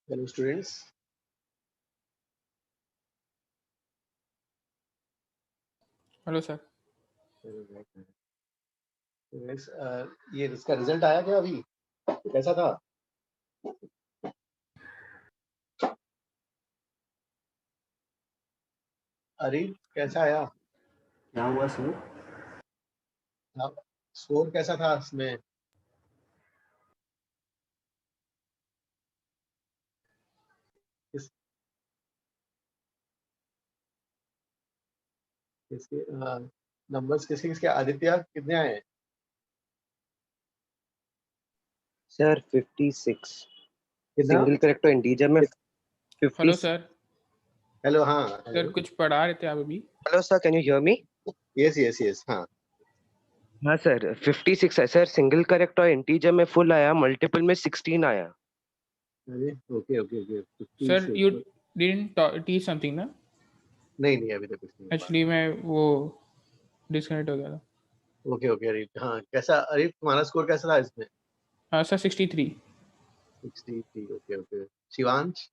Hello, students. Hello sir. ये इसका result आया क्या अभी? कैसा था? अरे कैसा आया? क्या हुआ सर? स्कोर कैसा था इसमें? किस किसके नंबर्स किसके किसके? आदित्य कितने आए? सर 56 कितना? सिंगल करेक्टर इंटीजर में 50. Hello sir. हेलो, हाँ सर कुछ पढ़ा रहे थे आप अभी? Hello sir, can you hear me? Yes हाँ। हाँ सर, 56 है सर। सिंगल करेक्ट और इंटीजर में फुल आया, मल्टीपल में 16 आया। अरे okay okay okay 56 sir you didn't teach something ना? नहीं अभी तक कुछ नहीं। एक्चुअली मैं वो डिस्कनेक्ट हो गया था। ओके अरे हाँ, कैसा अरे तुम्हारा स्कोर कैसा था इसमें? हाँ सर 63। 63 ओके शिवांश?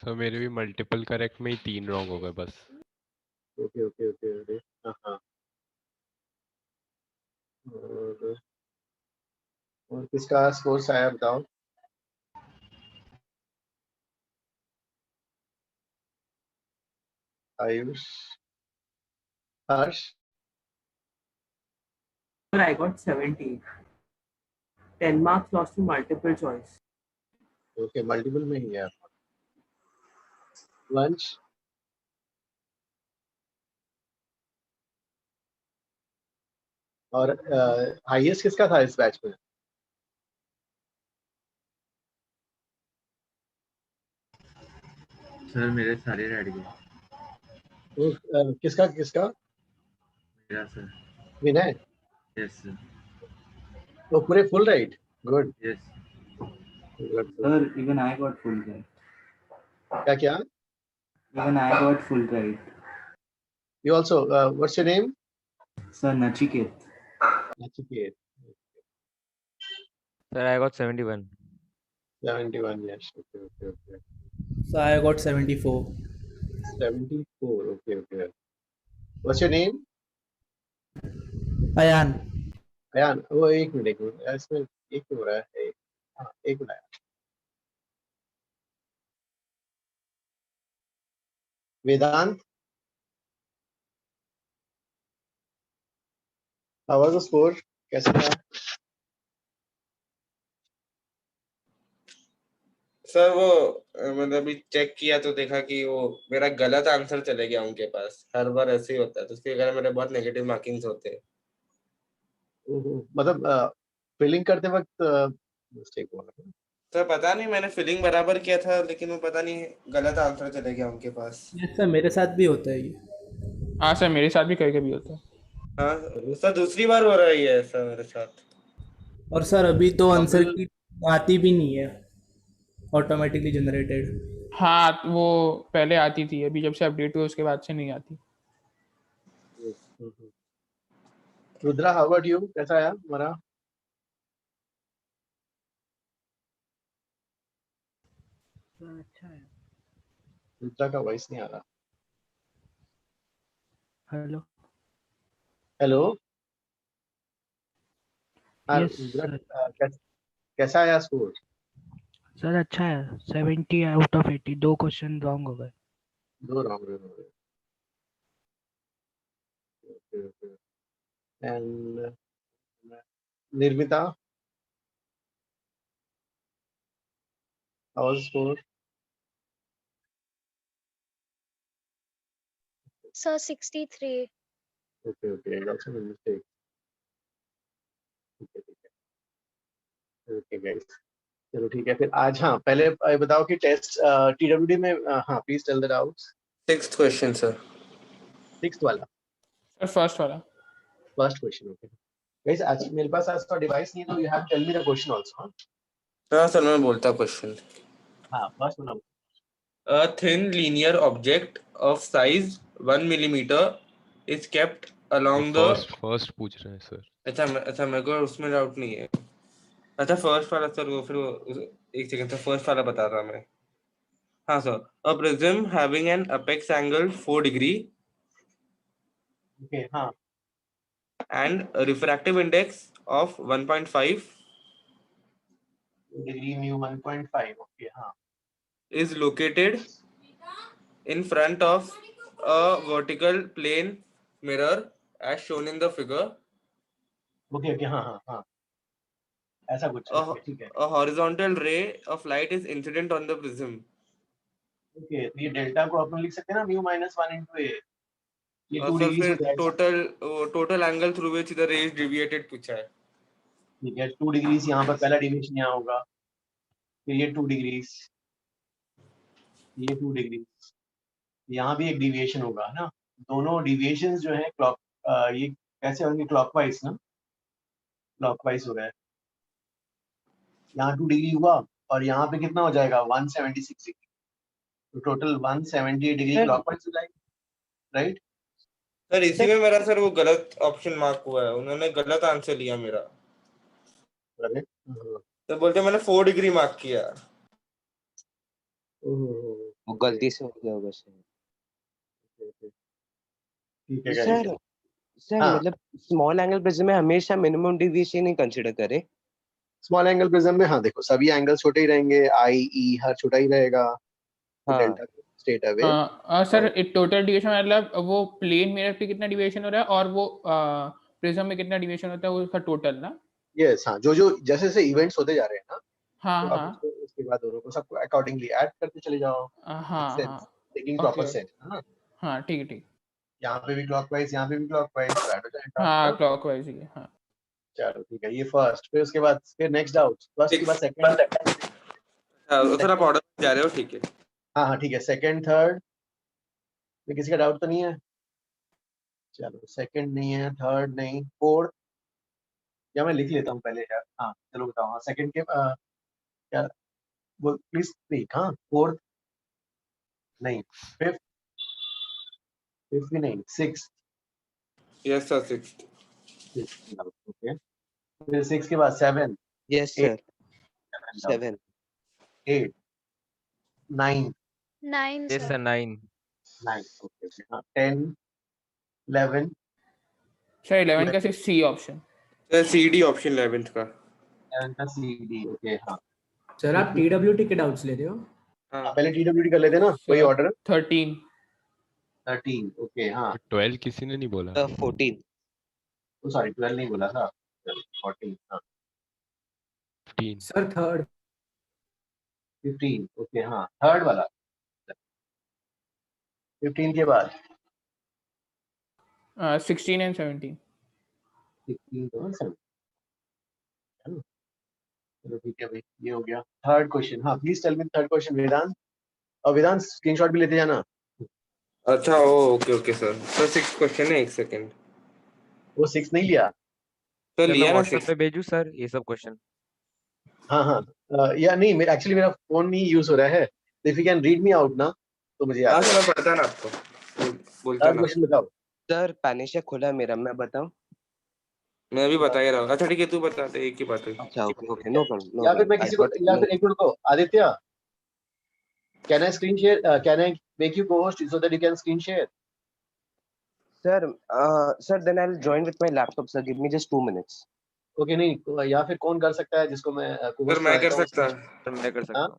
तो मेरे भी मल्टीपल करेक्ट में ही 3 रॉन्ग हो गए बस। ओके अरे हाँ। और किसका स्कोर आया बताओ? आयुष, हर्ष? Sir, I got 70. 10 marks lost to multiple choice. Okay multiple में ही है। वंश? और हाईएस्ट किसका था इस बैच में? सर मेरे सारे रेड गए। तो किसका? मेरा सर। विनय? Yes sir. तो पूरे full right? Good. Yes Sir, even I got full right. क्या? Even I got full right. You also what's your name? Sir, Nachiket. Nachiket. Sir, I got 71. 71, yes. Okay. So I got 74. 74, okay. What's your name? Ayan. Ayan? वो एक minute इसमें एक हो रहा है। हाँ, एक minute. Vedant? How was the score? कैसा था? सर वो मैंने अभी चेक किया तो देखा कि वो मेरा गलत आंसर चले गया उनके पास। हर बार ऐसे ही होता है, तो उसके कारण मेरे बहुत नेगेटिव मार्किंग्स होते हैं। मतलब फिलिंग करते वक्त मिस्टेक हुआ? सर पता नहीं, मैंने फिलिंग बराबर किया था लेकिन वो पता नहीं गलत आंसर चले गया उनके पास। यस सर, मेरे साथ भी होता है ये। हाँ सर मेरे साथ भी कभी कभी होता है। हाँ सर, दूसरी बार हो रहा है ये ऐसा मेरे साथ। और सर अभी तो आंसर की आती भी नहीं है, ऑटोमेटिकली जनरेटेड। हाँ वो पहले आती थी, अभी जब से अपडेट हुआ उसके बाद से नहीं आती। Rudra, how about you? कैसा आया हमारा? अच्छा है। रुद्रा का वॉइस नहीं आ रहा। हेलो। हाँ यस रुद्रा, कैसा आया स्कोर? सर अच्छा है, 70 आउट ऑफ 80। 2 क्वेश्चन रॉन्ग हो गए। 2 रॉन्ग हो गए। Okay. And निर्मिता, how was the score? Sir, 63. Okay, I got some mistake. Okay guys, चलो ठीक है फिर आज। हाँ पहले बताओ कि टेस्ट TWD में हाँ please tell the doubts. 6th question sir. 6th वाला? सर फर्स्ट वाला। First question, okay guys. आज मेरे पास आज का डिवाइस नहीं है, तो you have tell me the question also. हाँ सर मैं बोलता क्वेश्चन। हाँ फर्स्ट वाला। A thin linear object of size 1 millimeter is kept along the first पूछ रहे हैं सर। अच्छा मेरे को उसमें डाउट नहीं है। अच्छा फर्स्ट वाला सर, वो फिर एक सेकंड सर, फर्स्ट वाला बता रहा मैं। हाँ sir, a prism having an apex angle 4 degree okay हाँ and a refractive index of 1.5 degree mu 1.5 okay हाँ is located in front of a vertical plane mirror as shown in the figure. Okay okay हाँ हाँ हाँ ऐसा कुछ A, okay ठीक है a horizontal ray of light is incident on the prism. Okay तो ये डेल्टा को अपन लिख सकते हैं ना म्यू -1 into a ये 2 सर डिग्री हो फिर जाएगा total angle through which the रे इज डिविएटेड पूछा है। ठीक है 2 डिग्रीज यहाँ पर पहला डिविएशन यहाँ होगा फिर ये 2 डिग्रीज ये 2 डिग्रीज यहाँ भी एक डिविएशन होगा है ना दोनों डिविएशंस जो है क्लॉक ये कैसे होंगे क्लॉकवाइज ना क्लॉकवाइज हो रहा है यहाँ 2 डिग्री हुआ और यहाँ पे कितना हो जाएगा 176 डिग्री तो टोटल 178 डिग्री क्लॉकवाइज हो जाएगा राइट सर इसी में मेरा सर वो गलत ऑप्शन मार्क हुआ है, उन्होंने गलत आंसर लिया मेरा। तो बोलते मैंने 4 डिग्री मार्क किया। वो गलती से हो गया होगा सर। ठीक है सर सर हाँ। मतलब स्मॉल एंगल प्रिज्म में हमेशा मिनिमम डेविएशन ही कंसीडर करें। स्मॉल एंगल प्रिज्म में हाँ देखो सभी एंगल छोटे ही रहेंगे आई ई हर छोटा ही रहेगा हाँ। Delta straight away sir total deviation मतलब वो प्लेन मिरर पे कितना डिविएशन हो रहा है और वो प्रिज्म में कितना डिविएशन होता है वो उसका टोटल ना। यस हाँ जो जैसे जैसे इवेंट्स होते जा रहे हैं ना हाँ तो हाँ आप उसके बाद दोनों को सबको अकॉर्डिंगली ऐड करते चले जाओ हाँ हाँ टेकिंग प्रॉपर Okay. सेट है ना हाँ ठीक है ठीक यहाँ पे भी क्लॉकवाइज यहाँ पे भी क्लॉकवाइज ऐड हो जाएगा हाँ क्लॉकवाइज ही है हाँ। चलो ठीक है ये फर्स्ट फिर उसके बाद फिर नेक्स्ट डाउट फर्स्ट के बाद सेकंड सर आप ऑर्डर में जा रहे हो, ठीक है। हाँ हाँ ठीक है सेकंड थर्ड में किसी का डाउट तो नहीं है चलो सेकंड नहीं है थर्ड नहीं फोर्थ या मैं लिख लेता हूँ पहले यार हाँ चलो बताओ हाँ सेकंड के क्या वो प्लीज स्पीक हाँ फोर्थ नहीं फिफ्थ भी नहीं सिक्स यस सर 6। ओके फिर 6 के बाद 7 yes sir 7 8 9 9 Yes, sir. sir, 9. 9 okay हाँ 10 11 सर 11 का सिर्फ C option. Sir CD option 11th का। 11 का सी डी ओके हाँ सर आप TWT के डाउट्स ले रहे हो? हाँ पहले TWD कर लेते ना वही ऑर्डर 13 13 ओके हाँ 12 किसी ने नहीं बोला। 14 तो सॉरी 12 नहीं बोला था 14 हाँ 15. सर थर्ड 15 ओके हाँ थर्ड वाला 15 के बाद 16 एंड 17। 16 तो 7 चलो ठीक है भाई ये हो गया थर्ड क्वेश्चन हाँ please tell me third question Vedant और वेदांत स्क्रीनशॉट भी लेते जाना अच्छा okay okay sir. Sir 6 question है, एक सेकंड। वो 6 नहीं लिया सर लिया ना व्हाट्सएप 6। पे भेजू सर ये सब क्वेश्चन। हाँ हाँ या नहीं मेरा एक्चुअली मेरा फोन नहीं यूज हो रहा है if you can read me out ना तो मुझे याद हाँ है सर मैं पढ़ता ना आपको, बोलता थर्ड ना। क्वेश्चन बताओ सर पैनिशा खुला है मेरा, मैं बताऊं? मैं भी बता ही रहा हूँ। अच्छा ठीक है तू बता दे, एक ही बात है। अच्छा ओके ओके नो प्रॉब्लम या फिर मैं किसी को या फिर एक मिनट को Aditya can I screen share can I make you cohost so that you can screen share sir then I will join with my laptop sir, give me just 2 minutes. Okay नहीं या फिर कौन कर सकता है जिसको मैं सर मैं कर सकता। सर मैं कर सकता हूँ।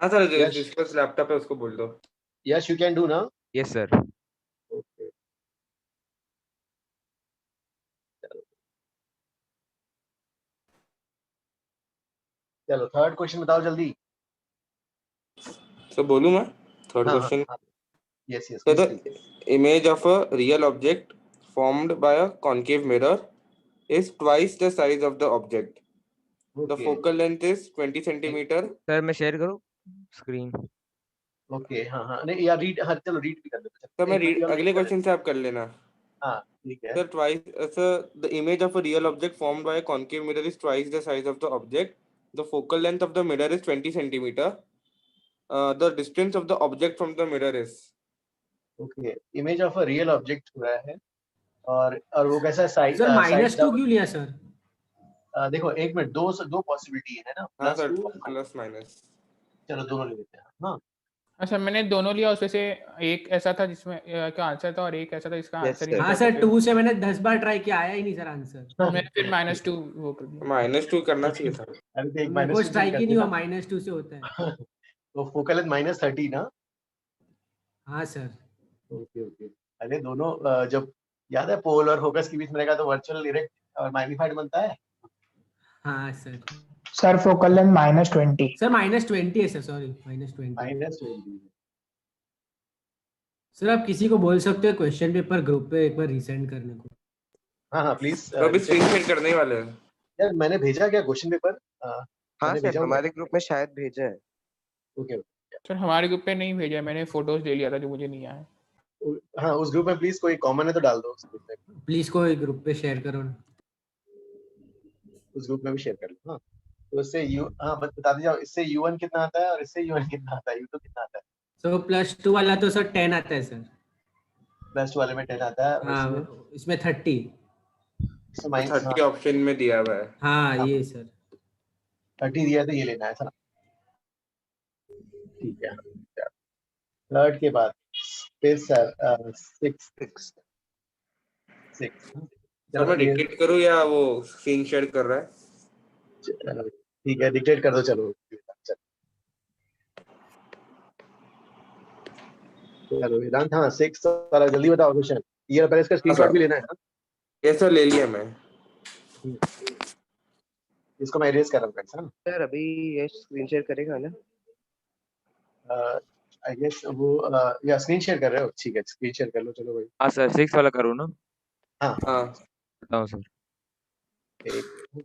हाँ सर Yes. जिसके पास लैपटॉप है उसको बोल दो। यस यू कैन डू ना यस सर। ओके चलो थर्ड क्वेश्चन बताओ जल्दी सर बोलूँ मैं थर्ड हाँ, question? Yes yes So the image of a real object formed by a concave mirror is twice the size of the object. The focal length is 20 centimeter. Sir मैं share करूँ screen? Okay हाँ हाँ नहीं यार read हाँ चलो read भी कर लेते हैं सर मैं रीड अगले क्वेश्चन से आप कर लेना। हाँ ठीक है Sir, the image of a real object formed by a concave mirror is twice the size of the object. The focal length of the mirror is 20 centimeter. The distance of the object from the mirror is. Okay image of a real object हो रहा है और वो कैसा size sir -2 क्यों लिया sir? देखो एक मिनट, दो पॉसिबिलिटी है ना, हाँ प्लस सर, 2, प्लस माइनस। चलो दोनों ले लेते हैं। हाँ अच्छा मैंने दोनों लिया, उसमें से एक ऐसा था जिसमें का आंसर था और एक ऐसा था जिसका Yes, आंसर ही sir. नहीं हाँ था, सर, तो 2 से मैंने 10 बार ट्राई किया, आया ही नहीं सर आंसर। फिर मैंने फिर -2 वो कर दिया। -2 करना चाहिए था। अभी तो एक मेरे को -2 स्ट्राइक ही नहीं करते हुआ, ना। -2 से होता है। तो फोकल लेंथ -30 ना। हाँ सर। Okay okay. अरे दोनों जब याद है पोल और फोकस के बीच में रहेगा तो वर्चुअल डायरेक्ट और मैग्नीफाइड बनता है। हाँ sir. Sir focal length -20। Sir -20 है सर, सॉरी -20। -20। सर आप किसी को बोल सकते हो क्वेश्चन पेपर ग्रुप पे एक बार रिसेंड करने को। हाँ प्लीज। तो अभी स्क्रीन शेयर करने ही वाले हैं। यार मैंने भेजा क्या क्वेश्चन पेपर? हाँ मैंने सर, भेजा हमारे ग्रुप में शायद भेजा है। ओके। सर हमारे ग्रुप पे नहीं भेजा, मैंने फोटोज ले लिया था जो मुझे नहीं आया। हाँ उस ग्रुप में प्लीज कोई कॉमन है तो डाल दो उस ग्रुप में। प्लीज कोई ग्रुप पे शेयर करो ना। उस ग्रुप में भी शेयर कर लो। हाँ तो इससे यू, हाँ बता दीजिए इससे U1 कितना आता है और इससे U1 कितना आता है, U2 कितना आता है? सो +2 वाला तो सर 10 आता है सर। +2 वाले में 10 आता है और हाँ इसमें 30। इसमें माइनस 30 ऑप्शन में दिया हुआ है। हाँ ये सर 30 दिया तो ये लेना है सर। ठीक है। थर्ड के बाद फिर सर 6। सर मैं डिक्टेट करूँ या वो स्क्रीन शेयर कर रहा है? ठीक है डिक्टेट कर दो। चलो वेदांत। हाँ 6 वाला जल्दी बताओ क्वेश्चन। ये पहले इसका स्क्रीनशॉट भी लेना है ना। ये सर ले लिया मैं। इसको मैं इरेज कर रहा हूँ। सर अभी ये स्क्रीन शेयर करेगा ना? आई गेस वो या स्क्रीन शेयर कर रहे हो? ठीक है स्क्रीन शेयर कर लो। चलो भाई। हाँ सर 6 वाला करूँ ना? हाँ हाँ बताओ सर। एक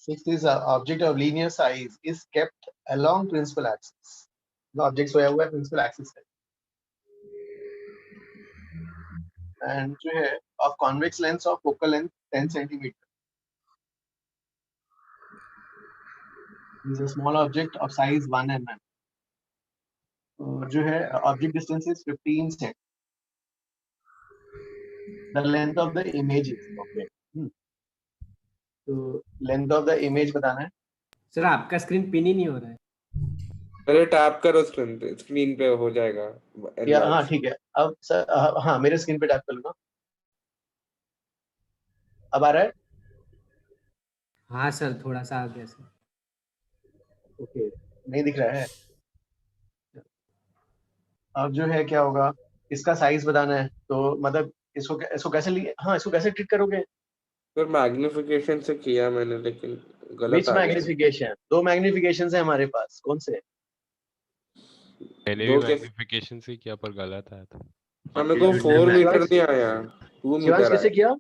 Sixth is object of linear size is kept along principal axis. The object सोया हुआ है principal axis है। And जो है of convex lens of focal length 10 centimeter. Is a small object of size 1 mm. जो है object distance is 15 cm. The length of the image is okay. तो length of the image बताना है। Sir आपका screen pin ही नहीं हो रहा है। पहले टैप करो स्क्रीन पे हो जाएगा। या हाँ ठीक है। अब सर हाँ मेरे स्क्रीन पे टैप कर लो ना। अब आ रहा है? हाँ सर थोड़ा सा आ गया सर। ओके नहीं दिख रहा है। अब जो है क्या होगा, इसका साइज बताना है। तो मतलब इसको कैसे लिए? हाँ इसको कैसे ट्रीट करोगे? सर मैग्निफिकेशन से किया मैंने लेकिन गलत विच आ गया। मैग्निफिकेशन? 2 मैग्निफिकेशन है हमारे पास, कौन से? मैंने भी मैग्निफिकेशन से किया पर गलत आया था। हमें को 4 मीटर नहीं आया, 2 मीटर कैसे आया। किया?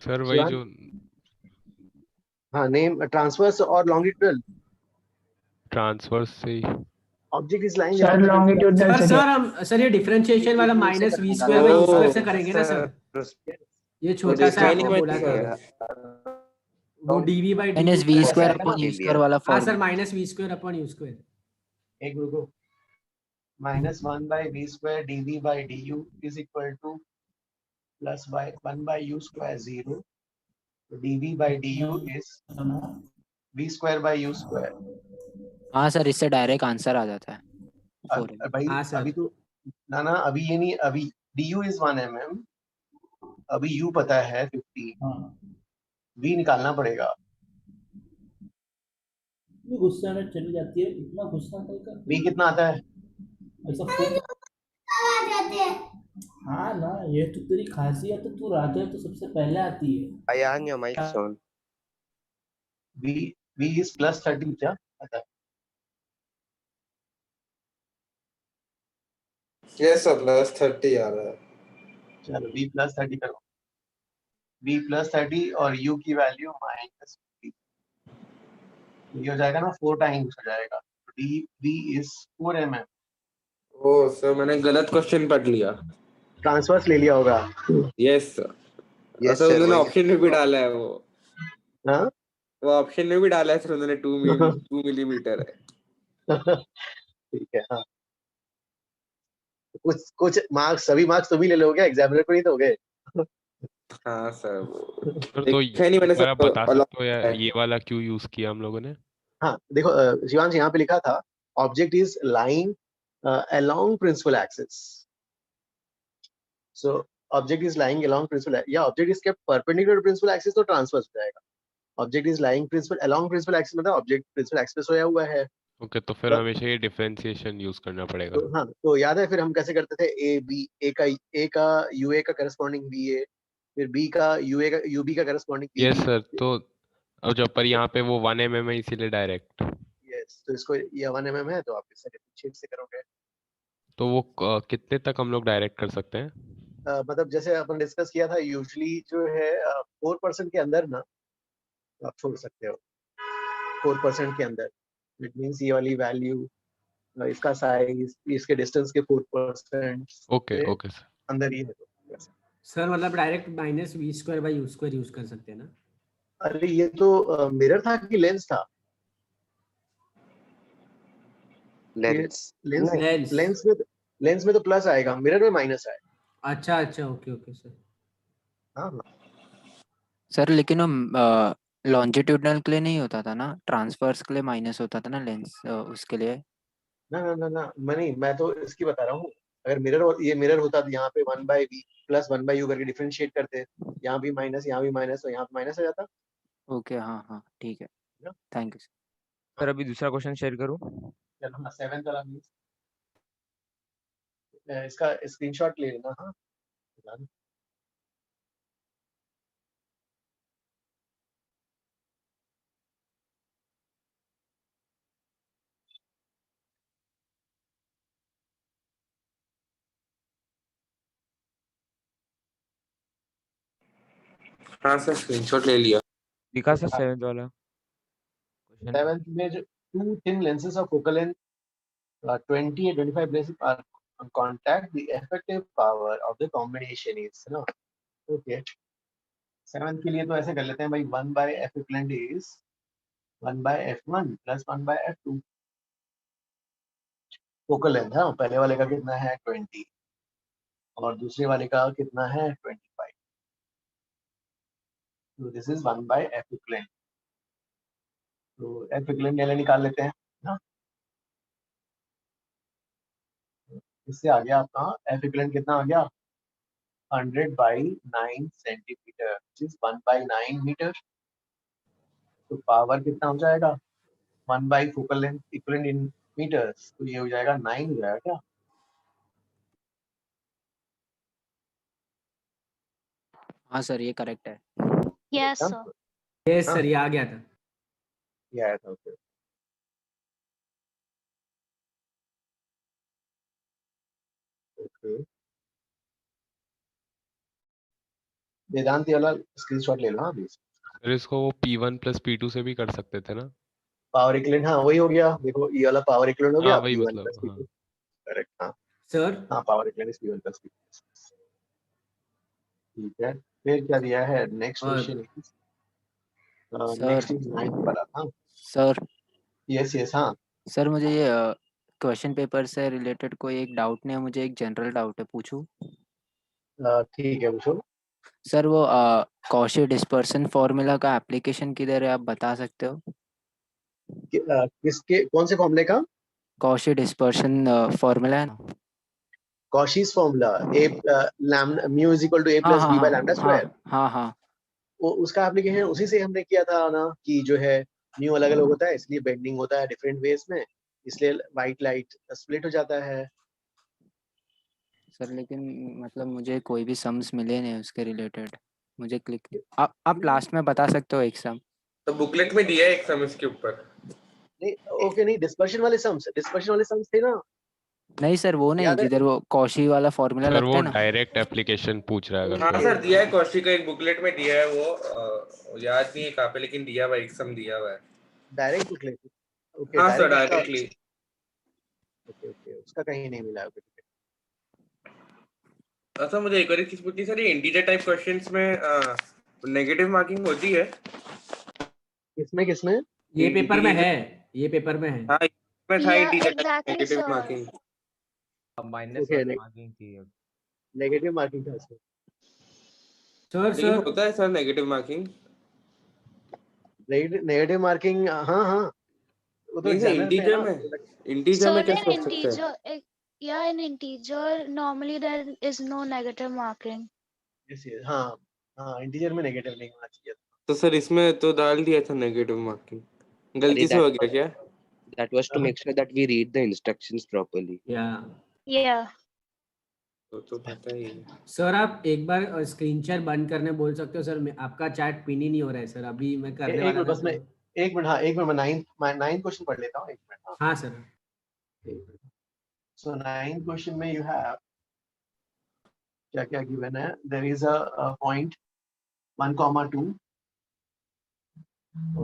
सर वही जो हाँ नेम ट्रांसवर्स और लॉन्गिट्यूडल। ट्रांसवर्स से object is lying sir longitudinal से सर ये डिफरेंशिएशन वाला -v² से करेंगे ना सर। ये छोटा सा आपने बोला था वो dv/dt -v² वाला हाँ फॉर्म। Sir -v²/u²। एक रुको। -1/v² dv/du is equal to +1/u², 0. dv/du is v²/u²। हाँ सर इससे डायरेक्ट आंसर आ जाता है। भाई हाँ सर। अभी तो ना अभी ये नहीं। अभी du is 1 mm, अभी u पता है 50, v निकालना पड़ेगा। गुस्सा में चली जाती है, इतना गुस्सा कर। v कितना आता है? हाँ ना ये तो तेरी खासियत है, तू राजा तो सबसे पहले आती है। Ayan, your mic's on. v is +30 क्या आता है? यस सर +30 आ रहा है। चलो v +30 करो। v +30 और u की वैल्यू -50। ये हो जाएगा ना 4 टाइम्स हो जाएगा, db is 4 mm। Oh sir मैंने गलत क्वेश्चन पढ़ लिया। ट्रांसवर्स ले लिया होगा। Yes sir. Yes, sir sir, उन्होंने वही। ऑप्शन में भी डाला है वो हाँ ऑप्शन में भी डाला है सर उन्होंने 2 मिलीमीटर है। ठीक है। हाँ कुछ कुछ मार्क्स, सभी मार्क्स तुम ही ले लोगे, एग्जामिनर को नहीं दोगे। हाँ सर सर तो देखा ही नहीं मैंने एक बार आप सर बता सकते हो या ये वाला क्यों यूज किया हम लोगों ने? हाँ देखो शिवांश, यहाँ पे लिखा था object is lying along principal axis, so object is lying along principal, या object is kept perpendicular to principal axis तो ट्रांसवर्स हो जाएगा। Object is lying principal along principal axis मतलब ऑब्जेक्ट प्रिंसिपल एक्सिस पे सोया हुआ है। ओके, तो फिर हमेशा ये डिफरेंशिएशन यूज करना पड़ेगा। तो हाँ, तो याद है फिर हम कैसे करते थे, ए का यूए का करस्पॉन्डिंग बीए, फिर बी का यूए का यूबी का करस्पॉन्डिंग यस सर, तो अब जब पर यहाँ पे वो 1 mm है इसीलिए डायरेक्ट। यस, तो इसको ये 1 mm है तो आप इससे डिफरेंशिएट से करोगे। तो वो कितने तक हम लोग डायरेक्ट कर सकते हैं? मतलब जैसे अपन डिस्कस किया था, यूजुअली जो है 4% के अंदर ना आप छोड़ सकते हो, 4% के अंदर। इट मींस ये वाली वैल्यू, इसका साइज, इसके डिस्टेंस के 4% ओके ओके सर। अंदर ही है तो। सर मतलब direct minus v square by u square use कर सकते हैं ना? अरे ये तो मिरर था कि लेंस था? लेंस में तो प्लस आएगा, मिरर में माइनस आएगा। अच्छा अच्छा, ओके ओके सर। हाँ सर लेकिन वो लॉन्जिट्यूडनल के लिए नहीं होता था ना, ट्रांसवर्स के लिए माइनस होता था ना लेंस, उसके लिए। ना मैं तो इसकी बता रहा हूँ। अगर ये मिरर होता तो यहाँ पे 1/v प्लस 1/u करके डिफरेंशिएट करते, यहाँ भी माइनस तो यहाँ पे माइनस आ जाता। ओके हाँ हाँ ठीक है, थैंक यू सर। अभी दूसरा क्वेश्चन शेयर करूँ? चलो ना 7 वाला प्लीज, इसका स्क्रीनशॉट ले लेना। हाँ हाँ सर स्क्रीनशॉट ले लिया। दिखा सर 7th वाला 7th में जो 2 thin lenses of focal length 20 and 25 lenses are on contact, the effective power of the combination is ना। ओके 7th के लिए तो ऐसे कर लेते हैं भाई, 1/f equivalent is 1/f1 plus 1/f2 focal length. हाँ पहले वाले का कितना है 20 और दूसरे वाले का कितना है 25, तो दिस इज 1/f equivalent। तो f equivalent पहले निकाल लेते हैं ना। इससे आ गया आपका f equivalent कितना आ गया 100/9 सेंटीमीटर, which is 1/9 मीटर। तो पावर कितना हो जाएगा 1 by focal length equivalent in metres, तो ये हो जाएगा 9 हो जाएगा क्या? हाँ सर ये करेक्ट है। Yes, sir. यस सर, ये आ गया था। ये आया था। ओके ओके, वेदांत ये वाला स्क्रीनशॉट ले लो। हाँ प्लीज। फिर इसको वो P1 plus P2 से भी कर सकते थे ना? पावर इक्विवेलेंट, हाँ वही हो गया। देखो ये वाला पावर इक्विवेलेंट हो गया, हाँ वही P1 मतलब, plus P2 हाँ। करेक्ट। हाँ सर हाँ power equivalent is P1 plus P2। ठीक है, फिर क्या दिया है नेक्स्ट और क्वेश्चन इज नेक्स्ट इज 9 वाला। हाँ सर यस यस। हाँ सर मुझे ये क्वेश्चन पेपर से रिलेटेड कोई एक डाउट नहीं है, मुझे एक जनरल डाउट है, पूछूं? ठीक है पूछो। सर वो कॉशी डिस्पर्सन फॉर्मूला का एप्लीकेशन किधर है, आप बता सकते हो? किसके कौन से फॉर्मूले का? कॉशी डिस्पर्सन फॉर्मूला है ना, Cauchy's formula a lambda mu is equal to a हाँ प्लस हाँ b बाय हाँ लैम्डा हाँ स्क्वायर। हाँ हाँ वो उसका एप्लीकेशन उसी से हमने किया था ना, कि जो है म्यू अलग अलग होता है इसलिए बेंडिंग होता है डिफरेंट वेज में, इसलिए वाइट लाइट स्प्लिट हो जाता है। सर लेकिन मतलब मुझे कोई भी सम्स मिले नहीं उसके रिलेटेड, मुझे क्लिक आप लास्ट में बता सकते हो एक सम? तो बुकलेट में दिया है एक सम इसके ऊपर। नहीं ओके, नहीं डिस्पर्शन वाले सम्स थे ना। नहीं सर वो नहीं, याद है? जिधर वो कॉशी वाला फॉर्मूला सर लगता वो है ना। डायरेक्ट एप्लीकेशन पूछ रहा है अगर हाँ कोई। सर दिया है, कौशिक का एक बुकलेट में दिया है वो याद नहीं है कहाँ पे, लेकिन दिया हुआ एक सम दिया हुआ है। डायरेक्ट लिख लेते ओके हाँ sir direct directly. Okay okay उसका कहीं नहीं मिला अभी अच्छा मुझे एक और एक चीज पूछनी सर, ये इंटीजर टाइप क्वेश्चंस में नेगेटिव मार्किंग होती है? किसमें किसमें ये पेपर में है, ये पेपर में है। हाँ इसमें था Yeah, integer type exactly, negative sir. Marking. Minus Okay, one marking थी अब। नेगेटिव मार्किंग था इसमें सर लेकिन सर होता है sir negative marking? Negative marking हाँ हाँ वो तो नहीं सर एग्जामिनर पे है इंटीजर ना में, इंटीजर Sir, में in कैसे हो सकता है? integer, yeah, in integer, normally there is no negative marking. Yes yes हाँ हाँ इंटीजर में नेगेटिव नहीं होना चाहिए तो सर इसमें तो डाल दिया था नेगेटिव मार्किंग, गलती से that हो गया क्या? that was to make sure that we read the instructions properly. या Yeah. तो पता ही है। सर आप एक बार स्क्रीन शेयर बंद करने बोल सकते हो सर, आपका चैट पिन ही नहीं हो रहा है सर, अभी मैं करने एक वाला मिनट था बस मैं एक मिनट हाँ एक मिनट मैं नाइन्थ क्वेश्चन पढ़ लेता हूँ एक मिनट हाँ हाँ सर। सो नाइन्थ क्वेश्चन में यू हैव क्या क्या गिवन है देयर इज अ पॉइंट 1,2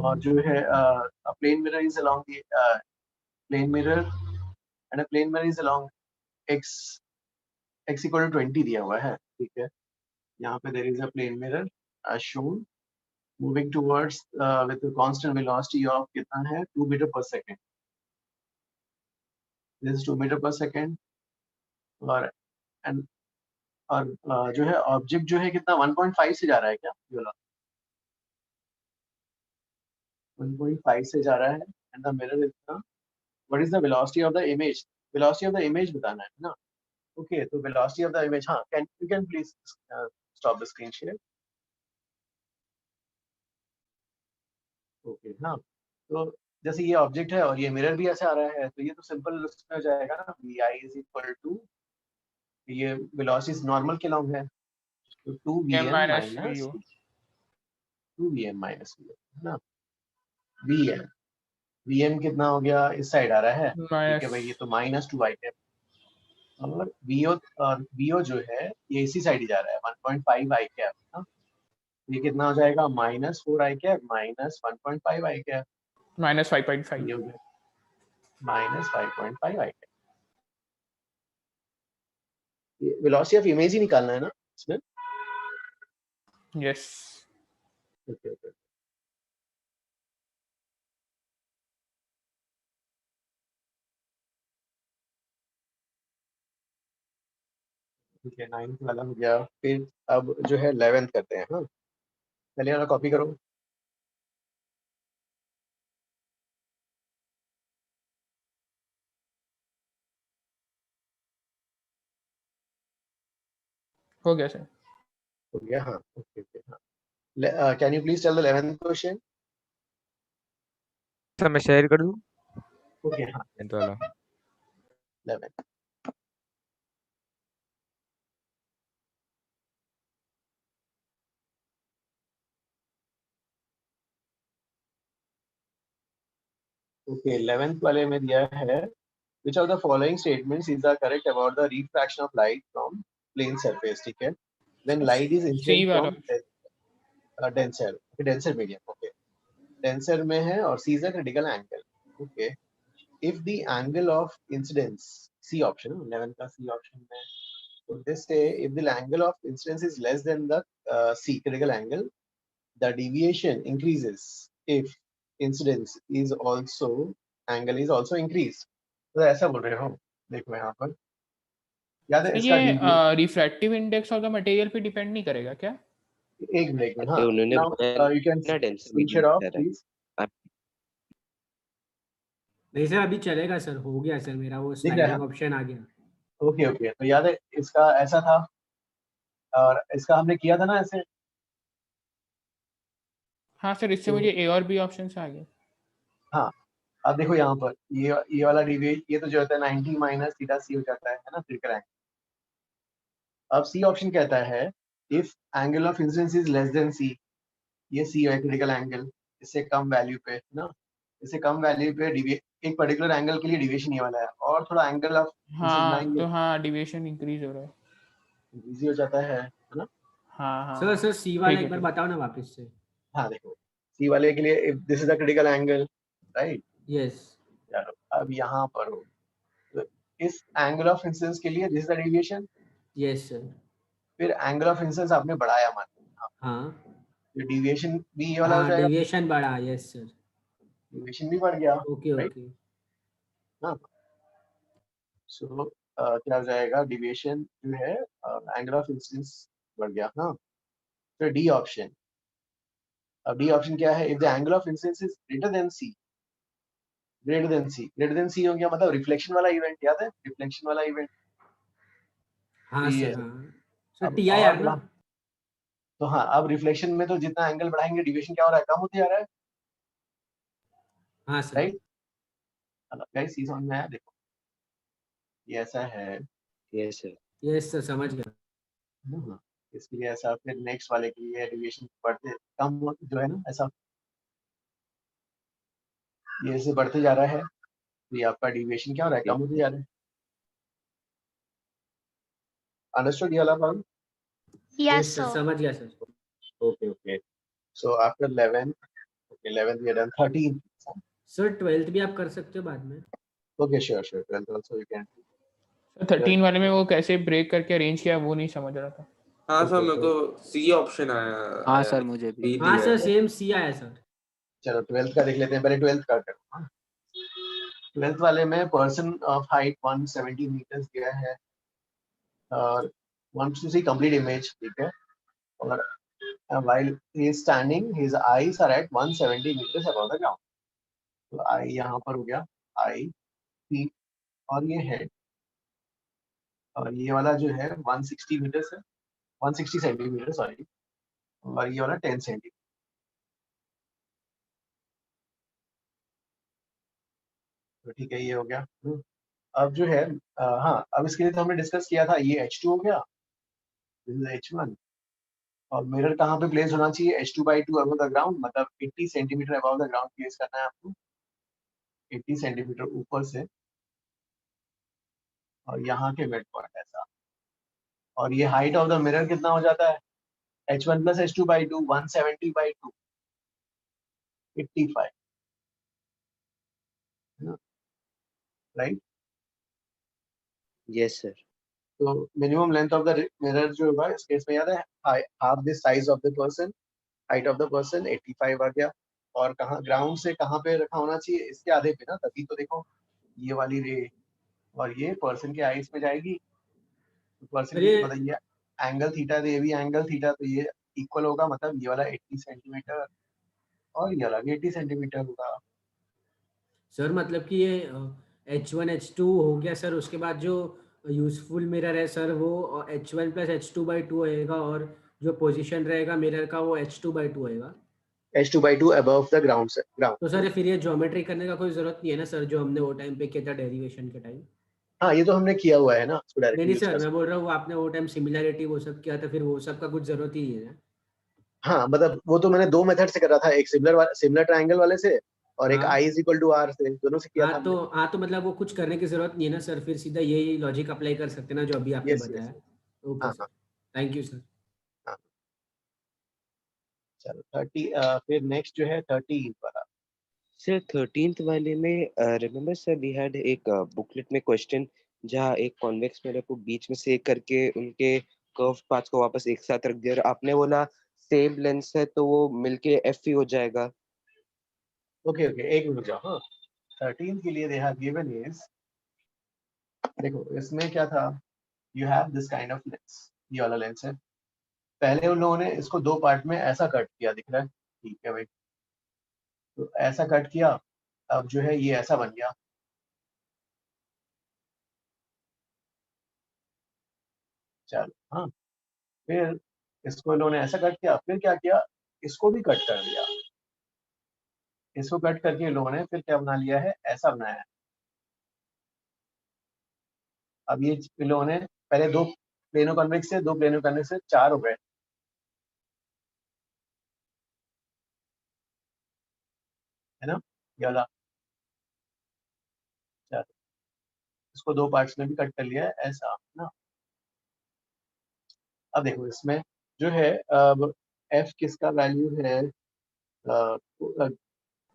और जो है a plane mirror is along the plane mirror and a plane mirror is along x equal to 20 दिया हुआ है ठीक है यहाँ पे there is a plane mirror as shown moving towards with a constant velocity of कितना है 2 meter per second this is 2 meter per second और and और जो है ऑब्जेक्ट जो है कितना 1.5 से जा रहा है क्या ये वाला 1.5 से जा रहा है and the mirror is what is the velocity of the image velocity of the image बताना है ना okay तो velocity of the image हाँ you can please stop the screen share okay हाँ तो जैसे ये ऑब्जेक्ट है और ये मिरर भी ऐसे आ रहा है तो ये तो सिंपल उसमें हो जाएगा ना vi is equal to ये velocity नॉर्मल के लॉन्ग है तो 2vm minus minus VU. 2vm minus v है ना vm vm कितना हो गया इस साइड आ रहा है ठीक है भाई ये तो -2i कैप और vo जो है ये इसी साइड ही जा रहा है 1.5 i कैप ना ये कितना हो जाएगा -4 i cap minus 1.5 i cap minus 5.5. ये हो गया -5.5 i कैप ये वेलोसिटी ऑफ इमेज ही निकालना है ना इसमें Yes. ओके ओके ठीक है 9th वाला हो गया फिर अब जो है 11th करते हैं हाँ पहले वाला कॉपी करो हो गया सर. हो गया हाँ ओके ओके हाँ can you please tell the 11th question sir मैं शेयर कर दूं ओके हाँ 10th वाला 11 ओके 11th वाले में दिया है which of the following statements is the correct about the refraction of light from plane surface ठीक है when light is incident वाला. from denser medium okay denser में है और c is a critical angle okay if the angle of incidence c option 11 का c option में so this say if the angle of incidence is less than the c critical angle the deviation increases if incidence is also angle is also increased तो ऐसा बोल रहे हो देखो यहाँ पर याद है इसका ये refractive index of the material पे डिपेंड नहीं करेगा क्या? एक मिनट हाँ उन्होंने now you can screenshot off please नहीं सर अभी चलेगा सर, हो गया सर मेरा वो दिख रहा है? स्लाइडिंग ऑप्शन आ गया। ओके ओके तो याद है इसका ऐसा था और इसका हमने किया था ना ऐसे हाँ सर इससे मुझे ए और बी ऑप्शन आ गए. हाँ अब देखो यहाँ पर ये वाला डिविएट ये तो जो होता है 90 माइनस थीटा सी हो जाता है ना क्रिटिकल एंगल अब सी ऑप्शन कहता है if angle of incidence is less than C ये सी है क्रिटिकल एंगल इससे कम वैल्यू पे ना इससे कम वैल्यू पे एक पर्टिकुलर एंगल के लिए डिविएशन ये वाला है और थोड़ा एंगल ऑफ हाँ तो हाँ डिविएशन इंक्रीज हो रहा है. इजी हो जाता है ना हाँ हाँ सर सर सी वाला ठीक है, एक बार ठीक है. बताओ ना वापस से। हाँ देखो सी वाले के लिए if this is the critical angle right? Yes चलो अब यहाँ पर हो, तो इस एंगल ऑफ इंसिडेंस के लिए this is the deviation. Yes sir. फिर एंगल ऑफ इंसिडेंस आपने बढ़ाया मान, हाँ तो डेविएशन भी ये वाला हो हाँ जाएगा, डेविएशन बढ़ा। Yes sir. डेविएशन भी बढ़ गया। Okay right? ओके। हाँ, सो क्या हो जाएगा, डेविएशन जो है एंगल ऑफ इंसिडेंस बढ़ गया। हाँ, फिर डी ऑप्शन। अब डी ऑप्शन क्या है, if the angle of incidence is greater than C, greater than C हो गया मतलब रिफ्लेक्शन वाला इवेंट, याद है रिफ्लेक्शन वाला इवेंट? हाँ ये सर हाँ सर अब टी आई और आर ना। तो हाँ, अब रिफ्लेक्शन में तो जितना एंगल बढ़ाएंगे डेविएशन क्या हो रहा है, कम होते जा रहा है। हाँ सर। राइट? गाइस ये समझ में आया? देखो ये ऐसा है, यस सर। यस सर समझ गया। हाँ, इसके लिए ऐसा, फिर नेक्स्ट वाले के लिए डेविएशन बढ़ते कम जो है ना, ऐसा ये ऐसे बढ़ते जा रहा है, तो ये आपका डेविएशन क्या हो रहा है, कम होते जा रहा है। अंडरस्टूड ये वाला बात? Yes, sir sir. समझ गया sir. Okay okay, so after 11, okay 11 we are done, 13 sir 12th भी आप कर सकते हो बाद में। Okay sure 12 also you can। 13 वाले में वो कैसे ब्रेक करके अरेंज किया वो नहीं समझ रहा था। हाँ सर मेरे को सी ऑप्शन आया। हाँ सर मुझे भी। D हाँ दिया सर है। सेम सी आया सर। चलो 12th का देख लेते हैं, पहले 12th का करो। 12th वाले में पर्सन ऑफ हाइट 170 मीटर्स दिया है और wants to see complete image, ठीक है, और while he is standing his eyes are at 170 meters above the ground, तो आई यहाँ पर हो गया, आई फीट और ये हेड, और ये वाला जो है 160 मीटर्स है, 160 सेंटीमीटर सॉरी, और ये वाला 10 सेंटीमीटर। तो ठीक है ये हो गया। अब जो है हाँ, अब इसके लिए तो हमने डिस्कस किया था, ये H2 हो गया, दिस इज H1, और मिरर कहाँ पे प्लेस होना चाहिए, H2/2 अबव द ग्राउंड, मतलब 80 centimetre above the ground place करना है आपको, 80 सेंटीमीटर ऊपर से, और यहाँ के मिड पॉइंट ऐसा, और ये हाइट ऑफ द मिरर कितना हो जाता है, H1 + H2/2 170/2 85, right? Yes sir. तो minimum length of the mirror जो होगा इस केस में याद है, half the size of the person, height of the person 85 आ गया, और कहाँ ग्राउंड से कहाँ पे रखा होना चाहिए, इसके आधे पे ना, तभी तो देखो ये वाली रे, और ये पर्सन के आईज में जाएगी, तो पर्सन की मतलब ये एंगल थीटा, तो ये भी एंगल थीटा, तो ये इक्वल होगा, मतलब ये वाला 80 सेंटीमीटर और ये वाला 80 सेंटीमीटर होगा। सर मतलब कि ये H1 H2 हो गया सर, उसके बाद जो यूजफुल मिरर है सर वो H1 + H2/2 होएगा, और जो पोजीशन रहेगा मिरर का वो H2/2 होएगा। H2/2 अबव द ग्राउंड से, ग्राउंड। तो सर फिर ये ज्योमेट्री करने का कोई जरूरत नहीं है ना सर, जो हमने वो टाइम पे किया था डेरिवेशन के टाइम? हाँ ये तो हमने किया हुआ है ना, उसको नहीं डायरेक्टली सर मैं बोल रहा हूँ वो आपने वो टाइम सिमिलैरिटी वो सब किया था, फिर वो सब का कुछ जरूरत ही नहीं है ना। हाँ मतलब वो तो मैंने दो मेथड से करा था, एक सिमिलर ट्रायंगल वाले से, और एक हाँ। I = R से, दोनों से किया था हमने। हाँ तो मतलब वो कुछ करने की जरूरत नहीं है ना सर, फिर सीधा यही लॉजिक अप्लाई कर सकते हैं ना जो अभी आपने Yes, बताया। yes, ओके हाँ सर, हाँ थैंक यू सर। हाँ। चलो 30 फिर नेक्स्ट जो है 13 वाला। सर 13th वाले में रिमेम्बर सर वी हैड एक बुकलेट में क्वेश्चन जहाँ एक कॉन्वेक्स मिरर को बीच में से करके उनके कर्व पाथ्स को वापस एक साथ रख दिया, और आपने बोला सेम लेंस है तो वो मिलके एफ ही हो जाएगा। ओके एक मिनट जाओ। हाँ 13 के लिए दे हैव गिवन इज, देखो इसमें क्या था, you have this kind of lens, ये वाला लेंस है, पहले उन लोगों ने इसको दो पार्ट में ऐसा कट किया, दिख रहा है, ठीक है भाई, तो ऐसा कट किया, अब जो है ये ऐसा बन गया, चलो हाँ, फिर इसको इन लोगों ने ऐसा कट किया, फिर क्या किया, इसको भी कट कर दिया, इसको कट करके इन लोगों ने फिर क्या बना लिया है, ऐसा बनाया है। अब ये इन लोगों ने पहले दो प्लेनो कॉन्वेक्स से, दो प्लेनो कॉन्वेक्स से चार हो गए, है ना, ये वाला, चलो इसको दो पार्ट्स में भी कट कर लिया है ऐसा ना। अब देखो इसमें जो है अब एफ किसका वैल्यू है,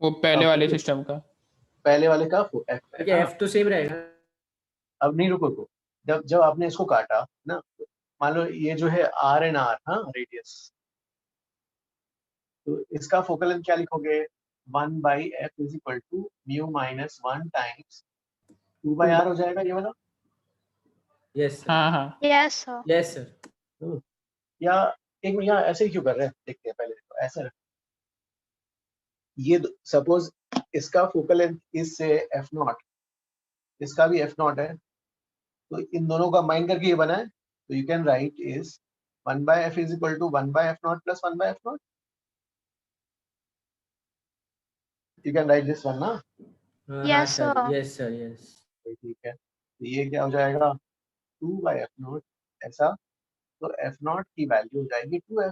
वो पहले वाले सिस्टम का पहले वाले का f है क्योंकि ना? एफ तो सेम रहेगा। अब नहीं, रुको, जब जब आपने इसको काटा ना, मान लो ये जो है आर एंड आर, हाँ, रेडियस, तो इसका फोकल लेंथ क्या लिखोगे? 1/f is equal to mu minus 1 times 2/r हो जाएगा ये वाला। Yes sir. हाँ हाँ Yes, sir. Yes sir. या एक मिनट, यहाँ ऐसे ही क्यों कर रहे हैं, देखते हैं पहले। देखो ऐसे रख, ये सपोज इसका फोकल लेंथ इस से f0, इसका भी f0 है, तो इन दोनों का माइंड करके ये बना है, तो you can write is 1/f is equal to 1/f0 plus 1/f0। You can write this one ना? हाँ Yes, sir. sir. Yes sir. Yes. ठीक है, तो ये क्या हो जाएगा? 2/f0 ऐसा, तो f0 की वैल्यू हो जाएगी 2f।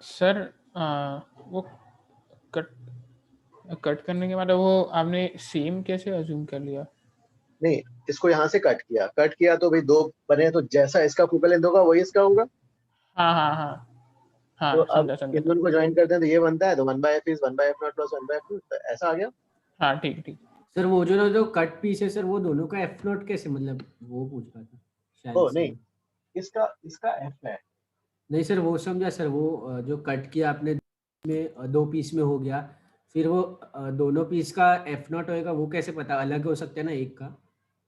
सर वो कट कट करने के बाद वो आपने सेम कैसे अज्यूम कर लिया? नहीं, इसको यहाँ से कट किया तो भाई दो बने, तो जैसा इसका फोकल लेंथ होगा वही इसका होगा। हाँ हाँ हाँ हाँ तो अब समझा इन दोनों को ज्वाइन करते हैं तो ये बनता है, तो 1/f is 1/f0 plus 1/f0, तो ऐसा आ गया। हाँ ठीक ठीक। सर वो जो ना जो कट पीस है सर, वो दोनों का एफ नॉट कैसे, मतलब वो पूछ रहा था शायद ओ से। नहीं, इसका f है। नहीं सर वो समझा सर, वो जो कट किया आपने में दो पीस में हो गया, फिर वो दोनों पीस का एफ नॉट होएगा, वो कैसे पता, अलग हो सकता है ना एक का?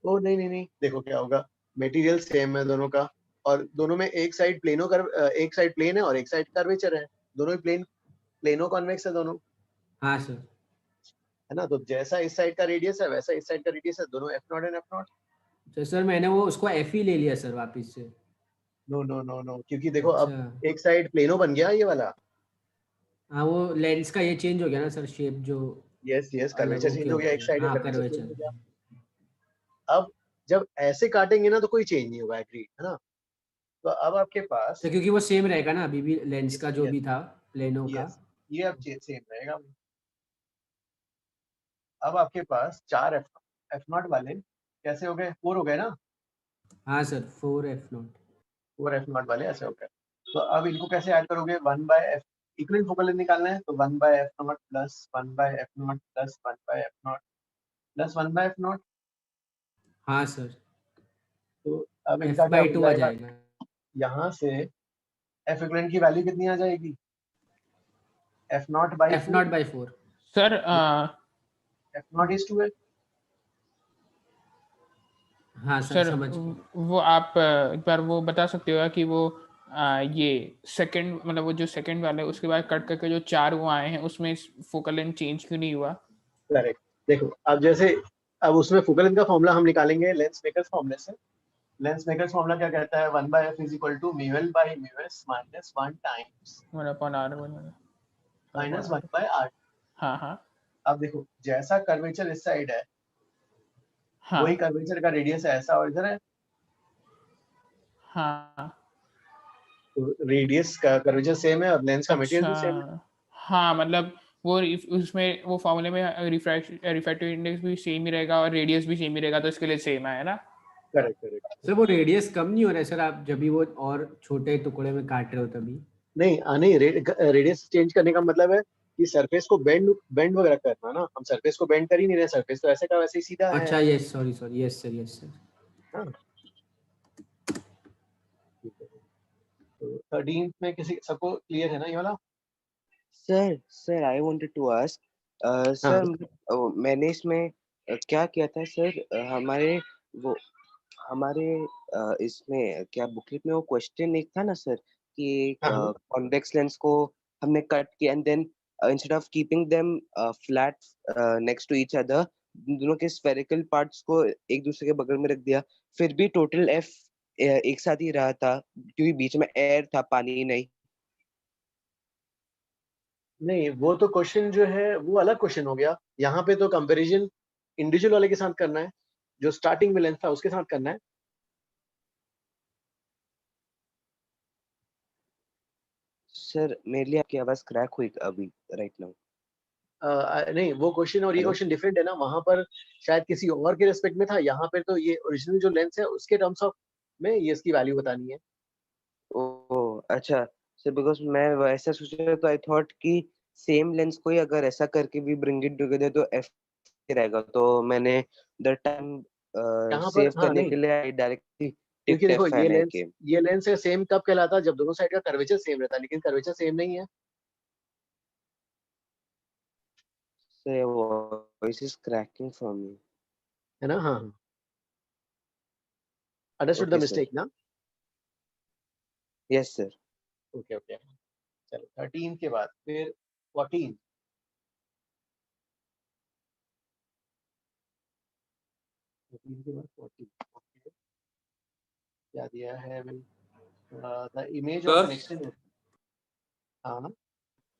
ओ नहीं नहीं नहीं, देखो क्या होगा, मटेरियल सेम है दोनों का, और दोनों में एक साइड एक साइड प्लेन है और एक साइड कर्वेचर है, दोनों ही प्लेनो कॉन्वेक्स है दोनों, हाँ सर। है ना? तो जैसा इस साइड का रेडियस है वैसा इस साइड का रेडियस है, दोनों f0 एंड f0। तो सर मैंने वो उसको एफ ही ले लिया सर वापिस से। नो नो नो नो, क्योंकि देखो अब अच्छा। एक साइड प्लेनो बन गया ये वाला। हाँ वो लेंस का ये चेंज हो गया ना सर, शेप जो यस यस, अलग। कर्वेचर ओके चेंज हो गया, ओके, एक साइड का हाँ कर्वेचर चेंज हो कर्वेचर। गया। अब जब ऐसे काटेंगे ना तो कोई चेंज नहीं होगा, एग्री है ना? तो अब आपके पास तो क्योंकि वो सेम रहेगा ना अभी भी, लेंस का जो यस भी था प्लेनो का। यस, ये अब सेम रहेगा। अब आपके पास चार f0 वाले कैसे हो गए? 4 हो गए ना? हाँ सर 4 एफ नॉट। 4 f0 वाले ऐसे हो गए। तो अब इनको कैसे ऐड करोगे? 1/f, इक्विवेलेंट फोकल लेंथ निकालना है, तो 1/f0 plus 1/f0 plus 1/f0 plus 1/f0। हाँ सर। तो अब एफ इनका क्या बाई हो 2 आ जाएगा? जाएगा। यहाँ से f इक्विवेलेंट की वैल्यू कितनी आ जाएगी? f0 by F 4। Not by 4। Sir f0 is 2 है। हाँ सर सर समझ गए। वो आप एक बार वो बता सकते हो कि वो ये सेकंड, मतलब वो जो सेकंड वाला है उसके बाद कट करके जो 4 वो आए हैं उसमें फोकल लेंथ चेंज क्यों नहीं हुआ? करेक्ट। देखो अब जैसे, अब उसमें फोकल लेंथ का फॉर्मूला हम निकालेंगे लेंस मेकर्स फॉर्मूले से। लेंस मेकर्स फॉर्मूला क्या कहता है? 1/f is equal to μl by μs minus 1 times 1/r minus 1/r। हाँ हाँ अब देखो जैसा कर्वेचर इस साइड है, हाँ वही कर्वेचर का रेडियस ऐसा और इधर है, हाँ। तो रेडियस का कर्वेचर सेम है और लेंस का मटेरियल भी सेम है। अच्छा हाँ, मतलब वो उसमें वो फॉर्मूले में रिफ्रैक्टिव इंडेक्स भी सेम ही रहेगा और रेडियस भी सेम ही रहेगा, तो इसके लिए सेम है ना? Correct correct. सर वो रेडियस कम नहीं हो रहा है सर, आप जब भी वो और छोटे टुकड़े में काट रहे हो तभी? नहीं, रेडियस चेंज करने का मतलब है कि सरफेस को बेंड वगैरह करना ना, हम सरफेस को बेंड कर ही नहीं रहे, सरफेस तो ऐसे का वैसे ही सीधा है। अच्छा yes, sorry sorry, yes sir, yes sir. हाँ। तो 13 में किसी सबको क्लियर है ना ये वाला? Sir I wanted to ask sir, मैंने इसमें क्या किया था सर, इसमें क्या बुकलेट में वो क्वेश्चन एक था ना सर कि कॉन्वेक्स लेंस को हमने कट किया and then instead of keeping them flat next to each other, दोनों के स्फेरिकल पार्ट्स को एक दूसरे के बगल में रख दिया, फिर भी टोटल एफ एक साथ ही रहा था क्योंकि बीच में एयर था, पानी नहीं। नहीं, वो तो क्वेश्चन जो है वो अलग क्वेश्चन हो गया। यहाँ पे तो कंपैरिजन इंडिविजुअल वाले के साथ करना है, जो स्टार्टिंग में लेंथ था उसके साथ करना है। सर मेरे लिए आपकी आवाज क्रैक हुई अभी राइट नाउ। नहीं, वो क्वेश्चन और ये क्वेश्चन डिफरेंट है ना, वहां पर शायद किसी और के रिस्पेक्ट में था, यहाँ पे तो ये ओरिजिनल जो लेंस है उसके टर्म्स ऑफ में ये इसकी वैल्यू बतानी है। ओह अच्छा सर, बिकॉज मैं वैसा सोच रहा था, आई थॉट कि सेम लेंस को ही अगर ऐसा करके भी ब्रिंग इट टुगेदर तो एफ के रहेगा, तो मैंने द टाइम यहाँ पर सेव हाँ करने नहीं, के लिए आई डायरेक्टली क्योंकि टिप्ड देखो F and I came. ये लेंस से सेम कब कहलाता है, जब दोनों साइड का कर्वेचर सेम रहता है, लेकिन कर्वेचर सेम नहीं है। So your voice is cracking for me. है ना? हाँ, understood the Okay, sir. Mistake ना? Yes, sir. ओके ओके, चलो 13 के बाद फिर 14। 13 के बाद 14 ओके, क्या दिया है? The image of an sir extend. हाँ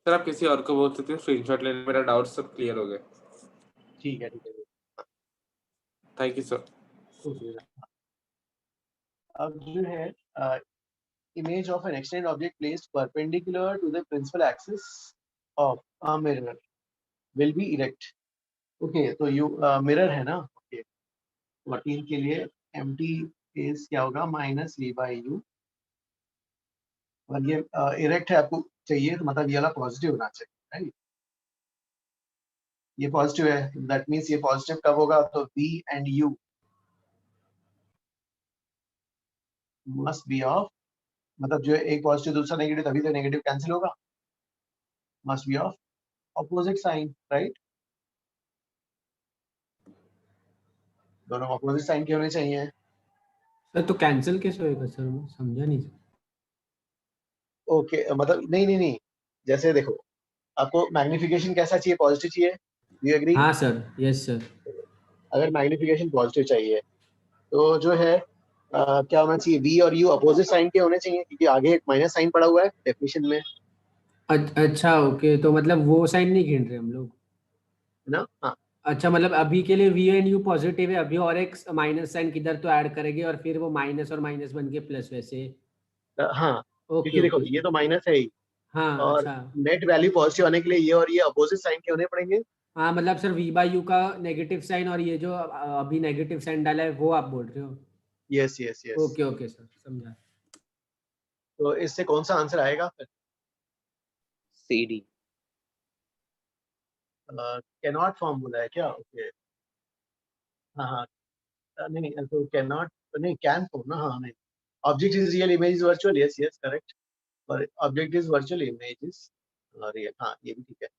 सर आप किसी और को बोल सकते हैं स्क्रीनशॉट लेने, मेरा डाउट सब क्लियर हो गए. ठीक है ठीक है, थैंक यू सर. ओके। अब जो है image of an extended object placed perpendicular to the principal axis of a mirror will be erect. Okay, तो you mirror है ना? Okay, 14 के लिए empty is क्या होगा? Minus v by u। और ये erect है, आपको चाहिए तो मतलब ये वाला पॉजिटिव होना चाहिए, राइट? ये पॉजिटिव है, दैट मीन्स ये पॉजिटिव कब होगा? तो v and u must be of, मतलब जो एक पॉजिटिव दूसरा नेगेटिव, तभी तो नेगेटिव कैंसिल होगा। must be of opposite sign, right? दोनों ऑपोजिट साइन के होने चाहिए। सर तो कैंसिल कैसे होएगा सर, मैं समझा नहीं सर। ओके मतलब नहीं, जैसे देखो आपको मैग्निफिकेशन कैसा चाहिए? पॉजिटिव चाहिए, यू एग्री? हाँ सर, यस सर। अगर मैग्निफिकेशन पॉजिटिव चाहिए तो जो है क्या होना चाहिए? v और u अपोजिट साइन के होने चाहिए, क्योंकि आगे एक माइनस साइन पड़ा हुआ है डेफिनेशन में, अच्छा ओके, तो मतलब वो साइन नहीं गिन रहे हम लोग, है ना? हाँ अच्छा मतलब अभी के लिए वी एंड यू पॉजिटिव है, अभी और एक माइनस साइन किधर तो ऐड करेंगे और फिर वो माइनस और माइनस बन के प्लस वैसे। हाँ, ओके क्योंकि देखो ओके ये तो माइनस है ही, हाँ और अच्छा नेट वैल्यू पॉजिटिव आने के लिए ये और ये अपोजिट साइन के होने पड़ेंगे। हाँ, मतलब सर वी बाई यू का नेगेटिव साइन और ये जो अभी नेगेटिव साइन डाला है वो आप बोल रहे हो? Yes yes yes. Okay okay sir, समझा। तो इससे कौन सा आंसर आएगा फिर? CD. कैनॉट फॉर्म बोला है क्या? ओके हाँ हाँ, नहीं तो कैनॉट नहीं, कैन फॉर्म ना? हाँ नहीं, object is real, image is virtual, yes yes correct, और object is virtual, image is real. हाँ ये भी ठीक है।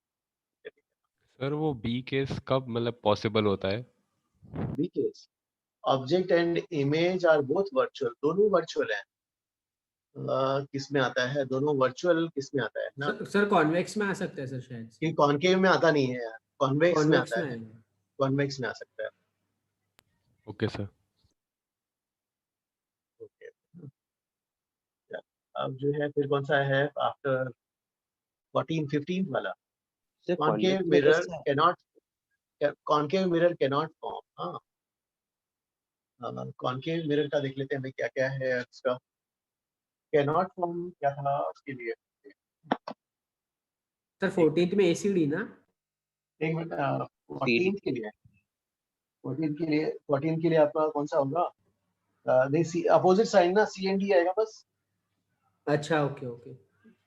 सर वो बी केस कब मतलब पॉसिबल होता है? B case, object and image are both virtual, दोनों वर्चुअल है। किस में आता है? दोनों वर्चुअल किस में आता है ना? सर कॉन्वेक्स में आ सकता है सर शायद से। कि कॉन्केव में आता नहीं है यार, कॉन्वेक्स में कॉन्वेक्स आता में है, आएगा। कॉन्वेक्स में आ सकता है। Okay sir. ओके, अब जो है फिर कौन सा है आफ्टर 14 15 वाला? Sir, कॉन्केव convex में मिरर कैसा है? Cannot, concave mirror cannot form. हाँ कॉन्केव मिरर का देख लेते हैं भाई क्या क्या है उसका। कैनॉट फॉर्म क्या था उसके लिए? सर 14th में एसीडी ना? एक मिनट, CD. 14 के लिए, 14 के लिए आपका कौन सा होगा? नहीं सी अपोजिट साइन ना, सी एंड डी आएगा बस। अच्छा ओके ओके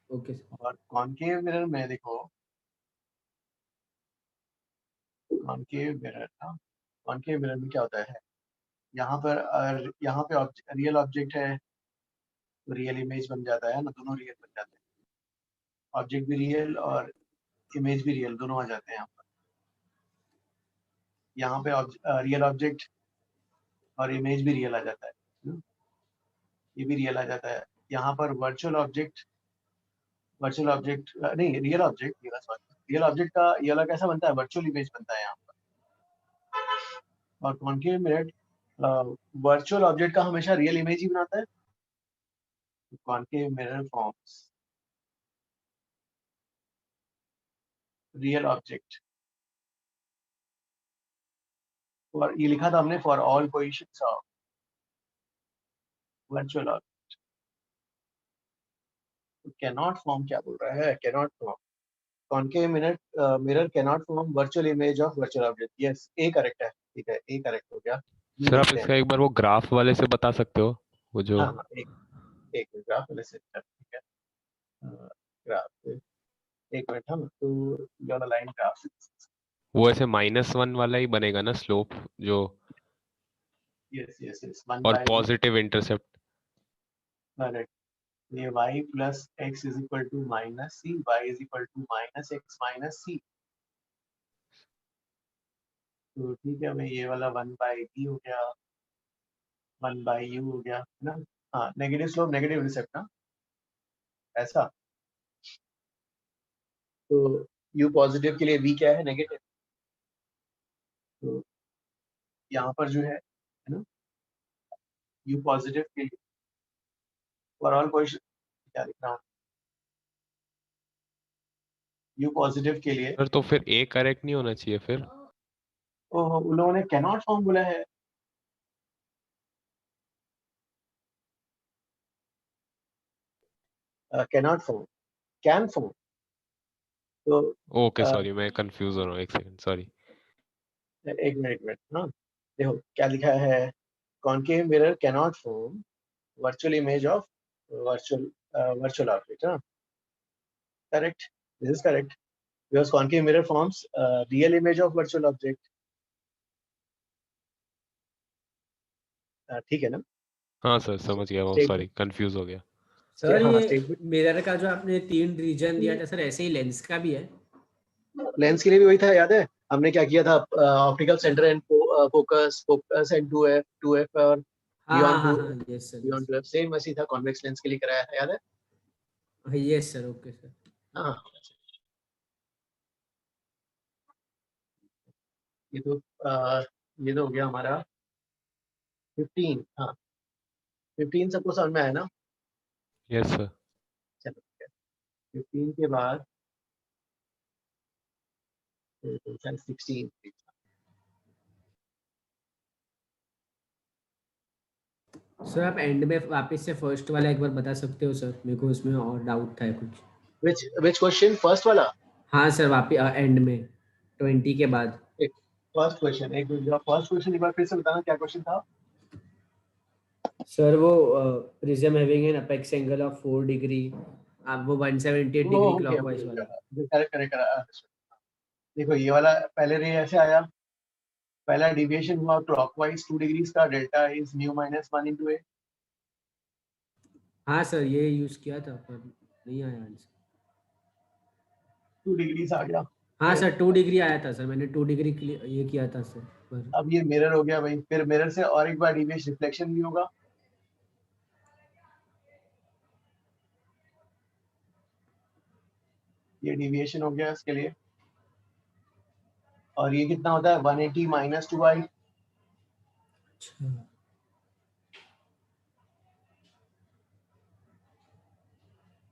ओके सर। और कॉन्केव मिरर में देखो, कॉन्केव मिरर ना, कॉन्केव मिरर में क्या होता है? यहाँ पर रियल ऑब्जेक्ट है तो रियल इमेज बन जाता है ना, दोनों रियल बन जाते हैं, ऑब्जेक्ट भी रियल और इमेज भी रियल, दोनों आ जाते हैं यहाँ पर। यहाँ पे रियल ऑब्जेक्ट और इमेज भी रियल आ जाता है, ये भी रियल आ जाता है। यहाँ पर वर्चुअल ऑब्जेक्ट नहीं, रियल ऑब्जेक्ट, रियल ऑब्जेक्ट का ये वाला कैसा बनता है? वर्चुअल इमेज बनता है यहाँ पर। और कॉन्केव मिरर वर्चुअल ऑब्जेक्ट का हमेशा रियल इमेज ही बनाता है। Concave mirror forms real object, और ये लिखा था हमने for all positions of virtual object. Cannot form क्या बोल रहा है? Cannot form concave mirror cannot form virtual image of virtual object. Yes, A correct है, ठीक है, ए करेक्ट हो गया। सर आप इसका एक बार वो ग्राफ वाले से बता सकते हो, वो जो हाँ एक ग्राफ वाले से, ठीक है, ग्राफ एक मिनट। हम तो ये वाला लाइन ग्राफ वो ऐसे -1 वाला ही बनेगा ना स्लोप जो, यस यस यस 1 और बाय पॉजिटिव इंटरसेप्ट। करेक्ट। ये y plus x is equal to minus c, y is equal to minus x minus c। तो ठीक है, हमें ये वाला 1 बाई b हो गया, 1 बाई u हो गया, है ना। हाँ, नेगेटिव स्लोप नेगेटिव इंटरसेप्ट ना, ऐसा। तो u पॉजिटिव के लिए v क्या है, नेगेटिव। तो यहाँ पर जो है ना, u पॉजिटिव के लिए ओवरऑल क्वेश्चन क्या लिख रहा हूँ, u पॉजिटिव के लिए। सर तो फिर ए करेक्ट नहीं होना चाहिए फिर? ओह, उन लोगों ने कैनॉट फॉर्म बोला है। Cannot form, can form. तो ओके अ, सॉरी, मैं कंफ्यूज हो रहा हूँ, एक सेकंड सॉरी। एक मिनट हाँ, देखो क्या लिखा है, concave mirror cannot form virtual image of virtual object, huh? Correct, this is correct, because concave mirror forms real image of virtual object। ठीक है ना। हाँ सर समझ गया, वो सॉरी कंफ्यूज हो गया। सर हाँ, ये मिरर का जो आपने 3 रीजन दिया था सर, ऐसे ही लेंस का भी है? लेंस के लिए भी वही था, याद है हमने क्या किया था, optical centre and focus and 2f और हाँ बियॉन्ड हाँ 2 हाँ, यस सर, बियॉन्ड 12 सेम वैसे ही था, कॉन्वेक्स लेंस के लिए कराया था, याद है। Yes sir, okay sir. हाँ, ये तो ये तो हो गया हमारा 15। हाँ 15 सबको समझ में आया ना। Yes sir. चलो 15 के बाद 16। सर आप एंड में वापस से फर्स्ट वाला एक बार बता सकते हो सर, मेरे को उसमें और डाउट था कुछ। which क्वेश्चन, फर्स्ट वाला? हाँ सर, वापस एंड में 20 के बाद। फर्स्ट क्वेश्चन, एक मिनट, फर्स्ट क्वेश्चन एक बार फिर से बताना, क्या क्वेश्चन था? सर वो prism having an apex angle of 4 degree, आप वो 178 डिग्री क्लॉकवाइज वाला। Correct correct. देखो ये वाला पहले रे ऐसे आया, पहला डिविएशन हुआ क्लॉकवाइज 2 डिग्रीज का, delta is mu minus 1 into a। हाँ सर, ये यूज किया था पर नहीं आया आंसर। 2 डिग्रीज आ गया। हाँ सर 2 डिग्री आया था सर, मैंने 2 डिग्री ये किया था सर पर। अब ये मिरर हो गया भाई, फिर मिरर से और एक बार डिविएशन रिफ्लेक्शन भी होगा। ये डिविएशन हो गया इसके लिए, और ये कितना होता है 180 minus 2i।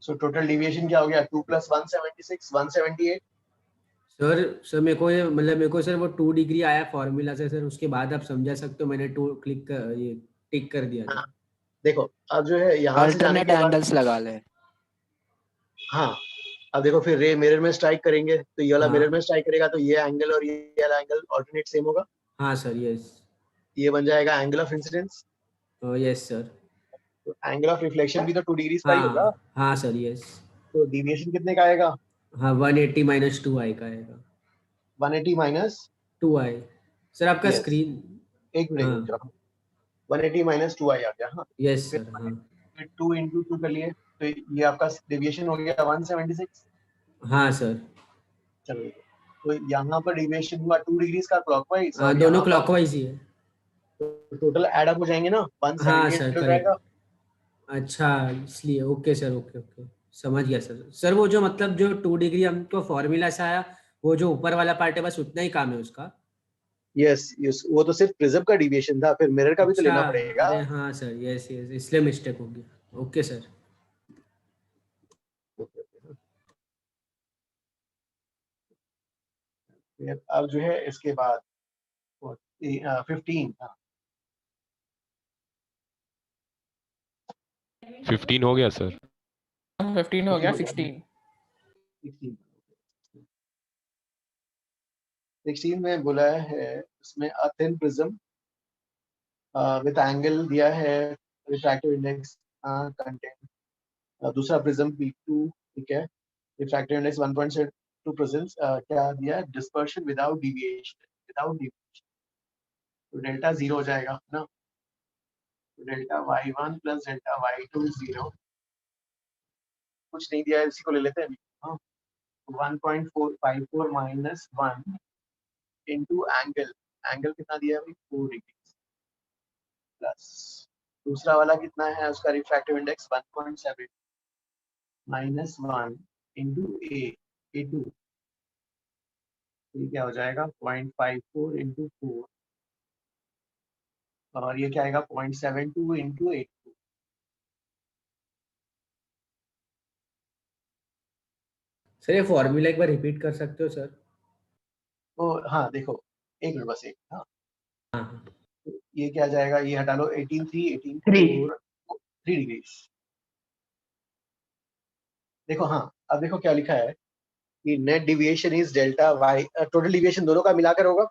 So total deviation क्या हो गया, 2 + 176 178। सर मेरे को ये मतलब मेरे को सर वो 2 डिग्री आया फॉर्मूला से सर, उसके बाद आप समझा सकते हो मैंने 2 क्लिक कर ये टिक कर दिया था। देखो अब जो है यहाँ से जाने अल्टरनेट के बाद, एंगल्स लगा ले। हाँ अब देखो फिर रे मिरर में स्ट्राइक करेंगे तो ये वाला हाँ। मिरर में स्ट्राइक करेगा तो ये एंगल और ये वाला एंगल ऑल्टरनेट सेम होगा। हाँ सर, यस। ये बन जाएगा angle of incidence. Yes sir. तो एंगल ऑफ रिफ्लेक्शन भी तो 2 डिग्रीज का ही होगा। हाँ सर, यस। तो डिविएशन कितने का आएगा? हाँ 180 माइनस 2i का आएगा। 180 माइनस 2i। सर आपका Yes. स्क्रीन एक मिनट, 180 माइनस 2i आ गया। हाँ यस सर। हाँ 2 into 2 कर लिए तो ये आपका डेविएशन हो गया 176। हाँ सर। चलो तो यहाँ पर डेविएशन हुआ 2 डिग्रीज का क्लॉकवाइज, हाँ, दोनों क्लॉकवाइज ही है। टोटल ऐड अप हो जाएंगे ना, 178 हाँ सर, हो करेक्ट। जाएगा। अच्छा इसलिए, ओके सर, ओके ओके समझ गया सर। सर वो जो मतलब जो 2 डिग्री हमको फॉर्मूला से आया, वो जो ऊपर वाला पार्ट है बस उतना ही काम है उसका। यस यस, वो तो सिर्फ प्रिज्म का डिविएशन था, फिर मिरर का भी तो अच्छा, लेना पड़ेगा। अरे हाँ सर, यस यस, इसलिए मिस्टेक हो गया। Okay sir. फिर अब जो है इसके बाद 15 था। 15 हो गया सर। 15 हो गया, 16 में बोला है इसमें a thin prism with angle दिया है, रिफ्रैक्टिव इंडेक्स कंटेंट, दूसरा प्रिज्म P2, ठीक है, रिफ्रैक्टिव इंडेक्स 1.7 टू प्रेजेंस क्या दिया, डिस्पर्शन विदाउट डिविएशन, तो डेल्टा 0 हो जाएगा ना, delta y1 plus delta y2 0, कुछ नहीं दिया है, इसी को ले लेते हैं। हाँ, 1.454 माइनस 1 इंटू एंगल कितना दिया है भाई, 4 डिग्री प्लस दूसरा वाला कितना है उसका refractive index 1.7 minus 1 into A2, ये क्या हो जाएगा 0.54 इंटू 4, और ये क्या आएगा 0.72 इंटू 8। सर ये फॉर्मूला एक बार रिपीट कर सकते हो सर? तो हाँ देखो, एक मिनट बस एक, हाँ हाँ ये क्या जाएगा, ये हटा लो 18 3 डिग्री। देखो हाँ, अब देखो क्या लिखा है कि net deviation is delta Y, total deviation दोनों का मिलाकर होगा।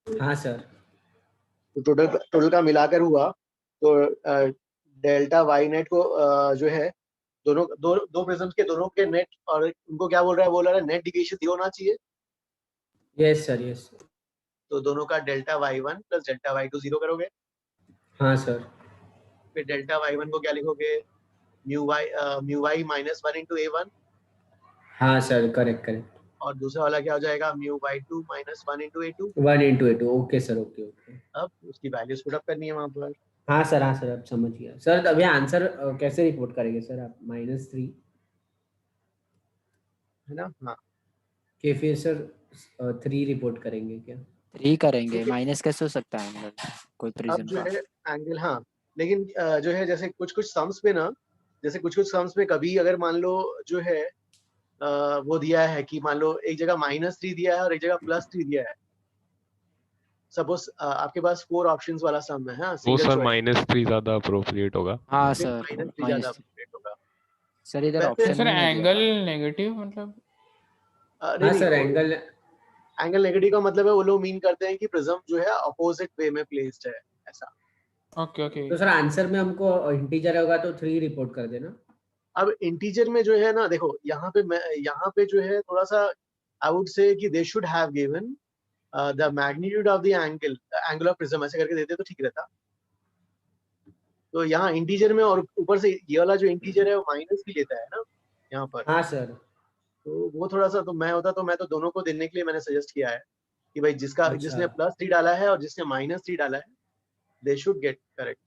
हाँ सर, तो टोटल का मिलाकर हुआ तो डेल्टा वाई नेट को जो है दोनों दो प्रिज्म्स के दोनों के नेट, और उनको क्या बोल रहा है नेट डिविएशन 0 होना चाहिए। Yes sir, yes. तो दोनों का delta y1 plus delta y2 0 करोगे। हाँ सर। फिर डेल्टा y1 को क्या लिखोगे, mu y minus 1 into A1, हाँ सर, करेक्ट। और दूसरा वाला क्या हो जाएगा mu y2 minus 1 into A2। 1 into A2, okay sir, okay. अब उसकी वैल्यूज पुट अप करनी है वहां पर। हाँ सर, अब समझ गया सर। अभी आंसर कैसे रिपोर्ट करेंगे सर आप? -3 है ना? हाँ, के फिर सर 3 रिपोर्ट करेंगे क्या? 3 करेंगे, माइनस कैसे हो सकता है एंगल कोई अब प्रिज्म जो का? है एंगल, हाँ लेकिन जो है जैसे कुछ सम्स में ना, जैसे कुछ सम्स में कभी अगर मान लो जो है वो दिया है कि मान लो एक जगह -3 दिया है और एक जगह +3 दिया है, सपोज आपके पास 4 ऑप्शंस वाला सम है, हाँ वो सिंगल सर चॉइस, -3 ज्यादा अप्रोप्रिएट होगा। हाँ सर, -3 ज्यादा appropriate होगा। सर इधर वैसे ऑप्शन सर ही नहीं दिया एंगल था। नेगेटिव मतलब? हाँ सर, एंगल नेगेटिव का मतलब है वो लोग मीन करते हैं कि प्रिज्म जो है अपोजिट वे में प्लेस्ड है, ऐसा। ओके। तो सर आंसर में हमको इंटीजर होगा तो 3 रिपोर्ट कर देना। अब इंटीजर में जो है ना, देखो यहाँ पे जो है थोड़ा सा आई वुड से कि they should have given the magnitude of the angle of prism, ऐसे करके देते तो ठीक रहता। तो यहाँ इंटीजर में, और ऊपर से ये वाला जो इंटीजर है वो माइनस भी लेता है ना यहाँ पर। हाँ सर। तो वो थोड़ा सा, तो मैं होता तो मैं तो दोनों को देने के लिए मैंने सजेस्ट किया है कि भाई जिसने +3 डाला है और जिसने -3 डाला है, they should get correct.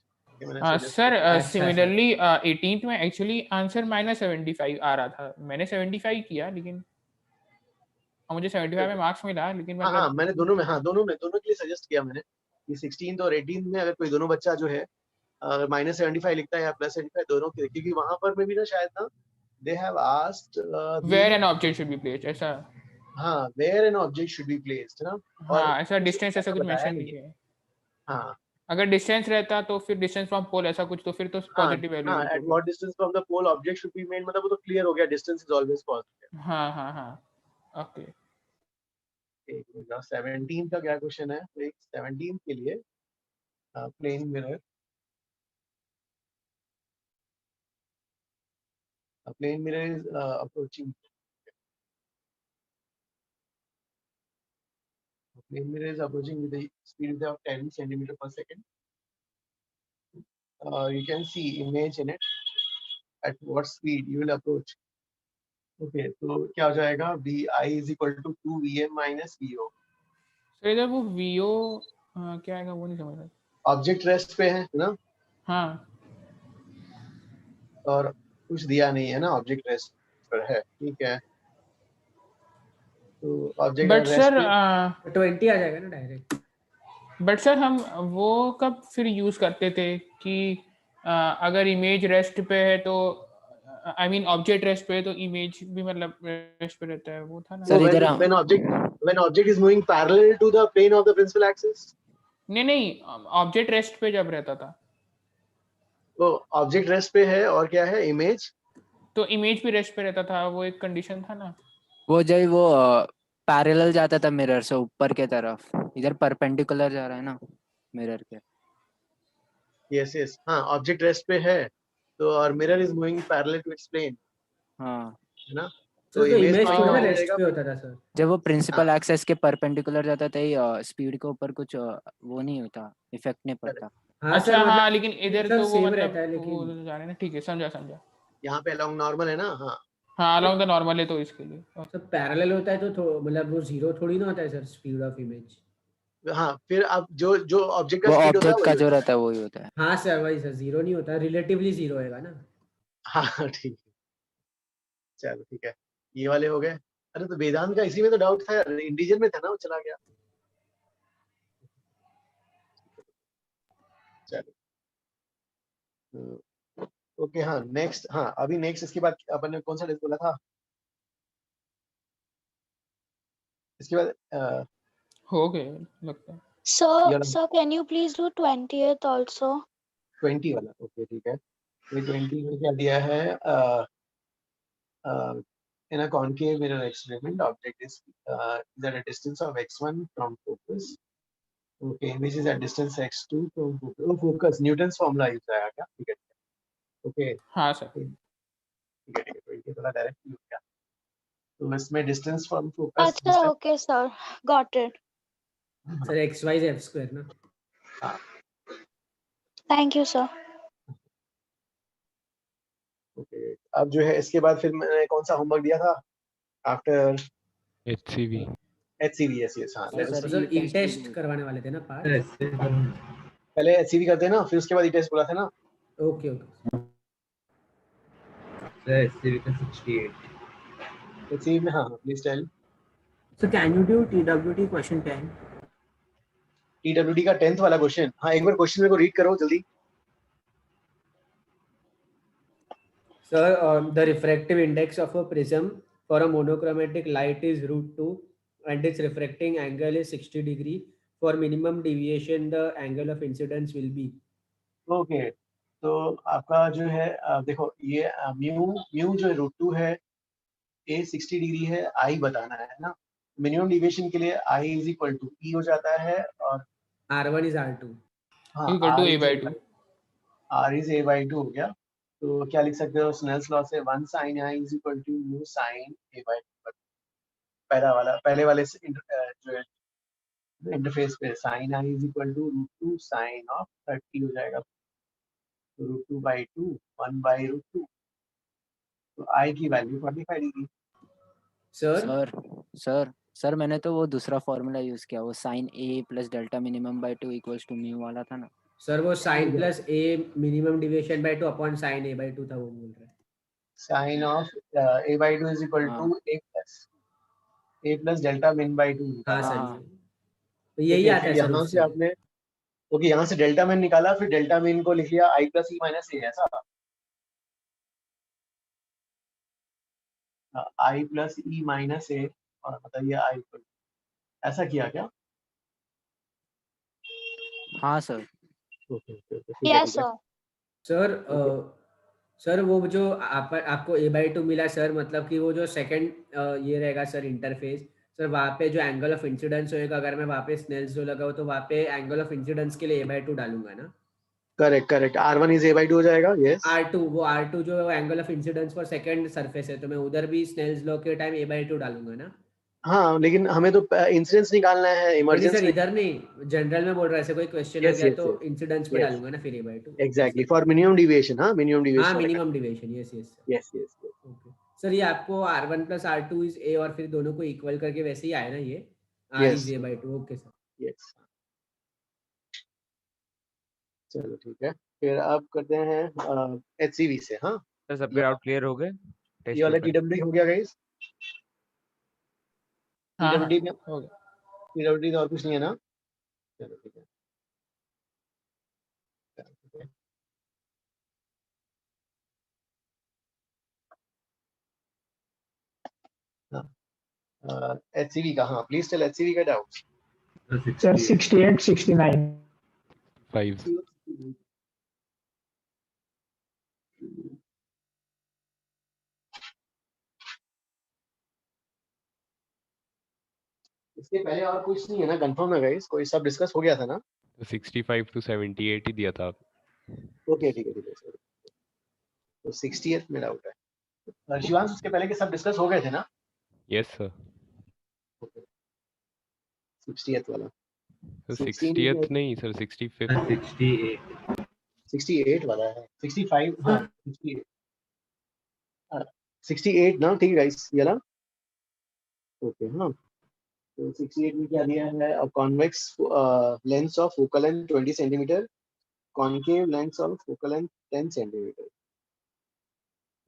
Sir similarly 18th में एक्चुअली आंसर -75 आ रहा था, मैंने 75 किया, लेकिन मुझे 75 में मार्क्स मिला, लेकिन मतलब हाँ मैंने दोनों के लिए सजेस्ट किया मैंने कि 16th और 18th में अगर कोई दोनों बच्चा जो है अगर -75 लिखता है या +75 दोनों के, क्योंकि वहां पर में भी ना शायद ना they have asked where an object should be placed, ऐसा। हाँ, where an object should be placed ना, हाँ ऐसा डिस्टेंस ऐसा कुछ मेंशन नहीं है। हाँ, अगर डिस्टेंस रहता तो फिर डिस्टेंस फ्रॉम पोल ऐसा कुछ, तो फिर तो पॉजिटिव वैल्यू हाँ, at what distance from the pole object should be made, मतलब वो तो क्लियर हो गया, डिस्टेंस इज ऑलवेज पॉजिटिव। हाँ ओके। 17 का क्या क्वेश्चन है, तो एक 17 के लिए plane mirror, plane mirror is approaching. Plane mirror is approaching with the speed of 10 centimeter per second. You can see image in it. At what speed you will approach? Okay, तो क्या हो जाएगा? Vi is equal to 2 Vm minus Vo. तो इधर वो Vo क्या आएगा वो नहीं समझ रहा। ऑब्जेक्ट रेस्ट पे है ना? हाँ। और कुछ दिया नहीं है ना, ऑब्जेक्ट रेस्ट पर है, ठीक है। तो ऑब्जेक्ट बट सर 20 आ जाएगा ना डायरेक्ट। बट सर हम वो कब फिर यूज करते थे कि अगर इमेज रेस्ट पे है तो आई मीन ऑब्जेक्ट रेस्ट पे है तो इमेज भी मतलब रेस्ट पे रहता है, वो था ना सर इधर when object is moving parallel to the plane of the principal axis। नहीं ऑब्जेक्ट रेस्ट पे जब रहता था तो ऑब्जेक्ट रेस्ट पे है और क्या है इमेज, तो इमेज भी रेस्ट पे रहता था, वो एक कंडीशन था ना। वो जब वो पैरेलल जाता था मिरर से ऊपर के तरफ, इधर परपेंडिकुलर जा रहा है ना मिरर के। यस हाँ, ऑब्जेक्ट रेस्ट पे है तो और mirror is moving parallel to its plane, हाँ है ना। तो सर तो इमेज इमेज थोड़ी थोड़ा ना हो रेस्ट जाएगा। पे होता था सर। जब वो प्रिंसिपल हाँ एक्सेस के परपेंडिकुलर जाता था स्पीड के ऊपर कुछ वो नहीं होता, इफेक्ट नहीं पड़ता। हाँ अच्छा सर हाँ, मतलब लेकिन इधर सब तो वो सेम मतलब रहता है वो लेकिन जा रहे हैं ना, ठीक है, समझा। यहाँ पे अलोंग नॉर्मल है ना। हाँ हाँ, अलोंग द नॉर्मल है तो इसके लिए सब पैरेलल होता है तो मतलब वो जीरो थोड़ी ना होता है सर स्पीड ऑफ इमेज। हाँ, फिर अब जो जो ऑब्जेक्ट का वो स्पीड होता है ऑब्जेक्ट वही का जो होता है। रहता है वही होता है। हाँ सर वही सर, जीरो नहीं होता, रिलेटिवली जीरो होएगा ना। हाँ ठीक है, चलो ठीक है, ये वाले हो गए। अरे तो वेदांत का इसी में तो डाउट था, इंटीजर में था ना, वो चला गया। चलो ओके। हाँ नेक्स्ट, हाँ अभी नेक्स्ट इसके बाद अपन ने कौन सा टेस्ट बोला था इसके बाद? हो गए लगता है। Sir, ये वाला sir, can you please do 20th also? 20 वाला, ओके ठीक है। ये 20 में क्या दिया है? in a concave mirror experiment, object is at a distance of x1 from focus. Okay, image is at distance x2 from focus. Oh, focus Newton's formula use आया क्या? ठीक है ओके हाँ सर, ठीक है 20 वाला डायरेक्ट यूज किया। तो इसमें distance from focus Acha, okay, sir. Got it. Sir X Y F square ना। हाँ Thank you, sir. ओके। अब जो है इसके बाद फिर मैंने कौन सा होमवर्क दिया था आफ्टर HCV HCV? यस हाँ सर, let's- तो सर, सर ई टेस्ट करवाने वाले थे ना पार्ट। पहले HCV करते हैं ना, फिर उसके बाद टेस्ट बोला था ना। ओके ओके HCV का 68 HCV में हाँ please tell. Sir can you do TWT question 10? TWD का 10th वाला क्वेश्चन, हाँ एक बार क्वेश्चन मेरे को रीड करो जल्दी। Sir, the refractive index of a prism for a monochromatic light is √2 and its refracting angle is 60 degree. For minimum deviation, the angle of incidence will be. Okay तो आपका जो है देखो ये म्यू जो है √2 है, ए 60 डिग्री है, आई बताना है ना। मिनिमम डिविएशन के लिए I is equal to E हो जाता है, और R1 is R2. हाँ equal to A by two. R is A by two हो गया। तो क्या लिख सकते हो स्नेल्स लॉ से? 1 sin i is equal to mu sin A by two. पहले वाले से जो है इंटरफेस पे sin i is equal to √2 sin of 30 हो जाएगा, √2 by 2 1 by √2। तो i की वैल्यू 45 डिग्री। सर मैंने तो वो दूसरा फॉर्मूला यूज किया, वो sine A plus delta minimum by 2 equals to mu वाला था ना। सर वो sin plus a minimum deviation by 2 upon sin a by 2 था, वो बोल रहे हैं। sin of a by 2 is equal to a plus delta min by 2। हाँ सर हाँ। तो यही आता है सर यहाँ से उससे। आपने ओके यहाँ से डेल्टा min निकाला, फिर डेल्टा min को लिख लिया i plus e minus a, ऐसा i plus e minus a, और बताइए i equal, ऐसा किया क्या? हाँ sir. Okay Yes, sir. Sir वो जो आपको a by 2 मिला सर, मतलब कि वो जो सेकंड ये रहेगा सर इंटरफेस, सर वहाँ पे जो एंगल ऑफ इंसिडेंस होएगा, अगर मैं वहाँ पे स्नेल्स जो लगाऊँ तो वहाँ पे एंगल ऑफ इंसिडेंस के लिए a by 2 डालूंगा ना। Correct R1 is a by 2 हो जाएगा। यस R2 जो angle of incidence for second surface है, तो मैं उधर भी स्नेल्स लॉ के टाइम a by 2 डालूंगा ना। हाँ लेकिन हमें तो इंसिडेंस निकालना है, नहीं इमरजेंसी। सर इधर नहीं, जनरल में बोल रहा है, ऐसे कोई क्वेश्चन आ Yes, गया yes, तो yes. इंसिडेंस पे Yes. डालूंगा ना फिर a by 2। Exactly for minimum deviation. हाँ मिनिमम डिविएशन। हाँ minimum deviation, yes yes okay sir. ये आपको R1 plus R2 is a और फिर दोनों को इक्वल करके वैसे ही आया ना, ये R Yes. is a by 2। Okay sir. Yes चलो ठीक है, फिर अब करते हैं HCV से। हाँ सर सबके डाउट क्लियर हो गए? ये वाला TWD हो गया गाइस? हाँ TWD में हो गया। TWD तो और कुछ नहीं है ना? चलो ठीक है। HCV का, हाँ प्लीज टेल HCV का डाउट। सर 68 69 5 इसके पहले और कुछ नहीं है ना? कंफर्म है गाइस? कोई सब डिस्कस हो गया था ना? तो 65 to 78 ही दिया था। ओके ठीक है सर। तो 60th में डाउट है। शिवांश उसके पहले के सब डिस्कस हो गए थे ना? Yes sir. 60th वाला सर 16 में 60th नहीं सर 65th 68 वाला है 65 हाँ 68 68 ना ठीक है गाइस ये ना ओके हाँ तो 68 में क्या दिया है a convex lens of focal length 20 centimetre concave lens of focal length 10 centimetre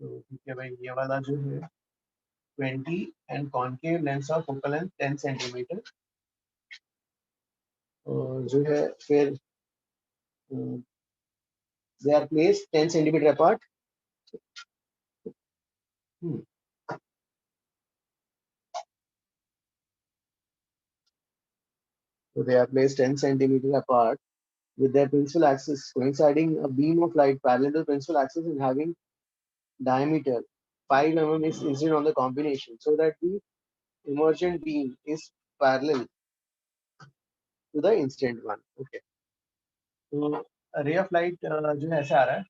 तो ठीक है भाई ये वाला जो है 20 and concave lens of focal length 10 centimetre और जो है फिर they are placed 10 centimeter apart so they are placed 10 centimeter apart with their principal axis coinciding a beam of light parallel to the principal axis and having diameter 5 mm is incident on the combination so that the emergent beam is parallel to the incident one okay so a ray of light जो है ऐसे आ रहा है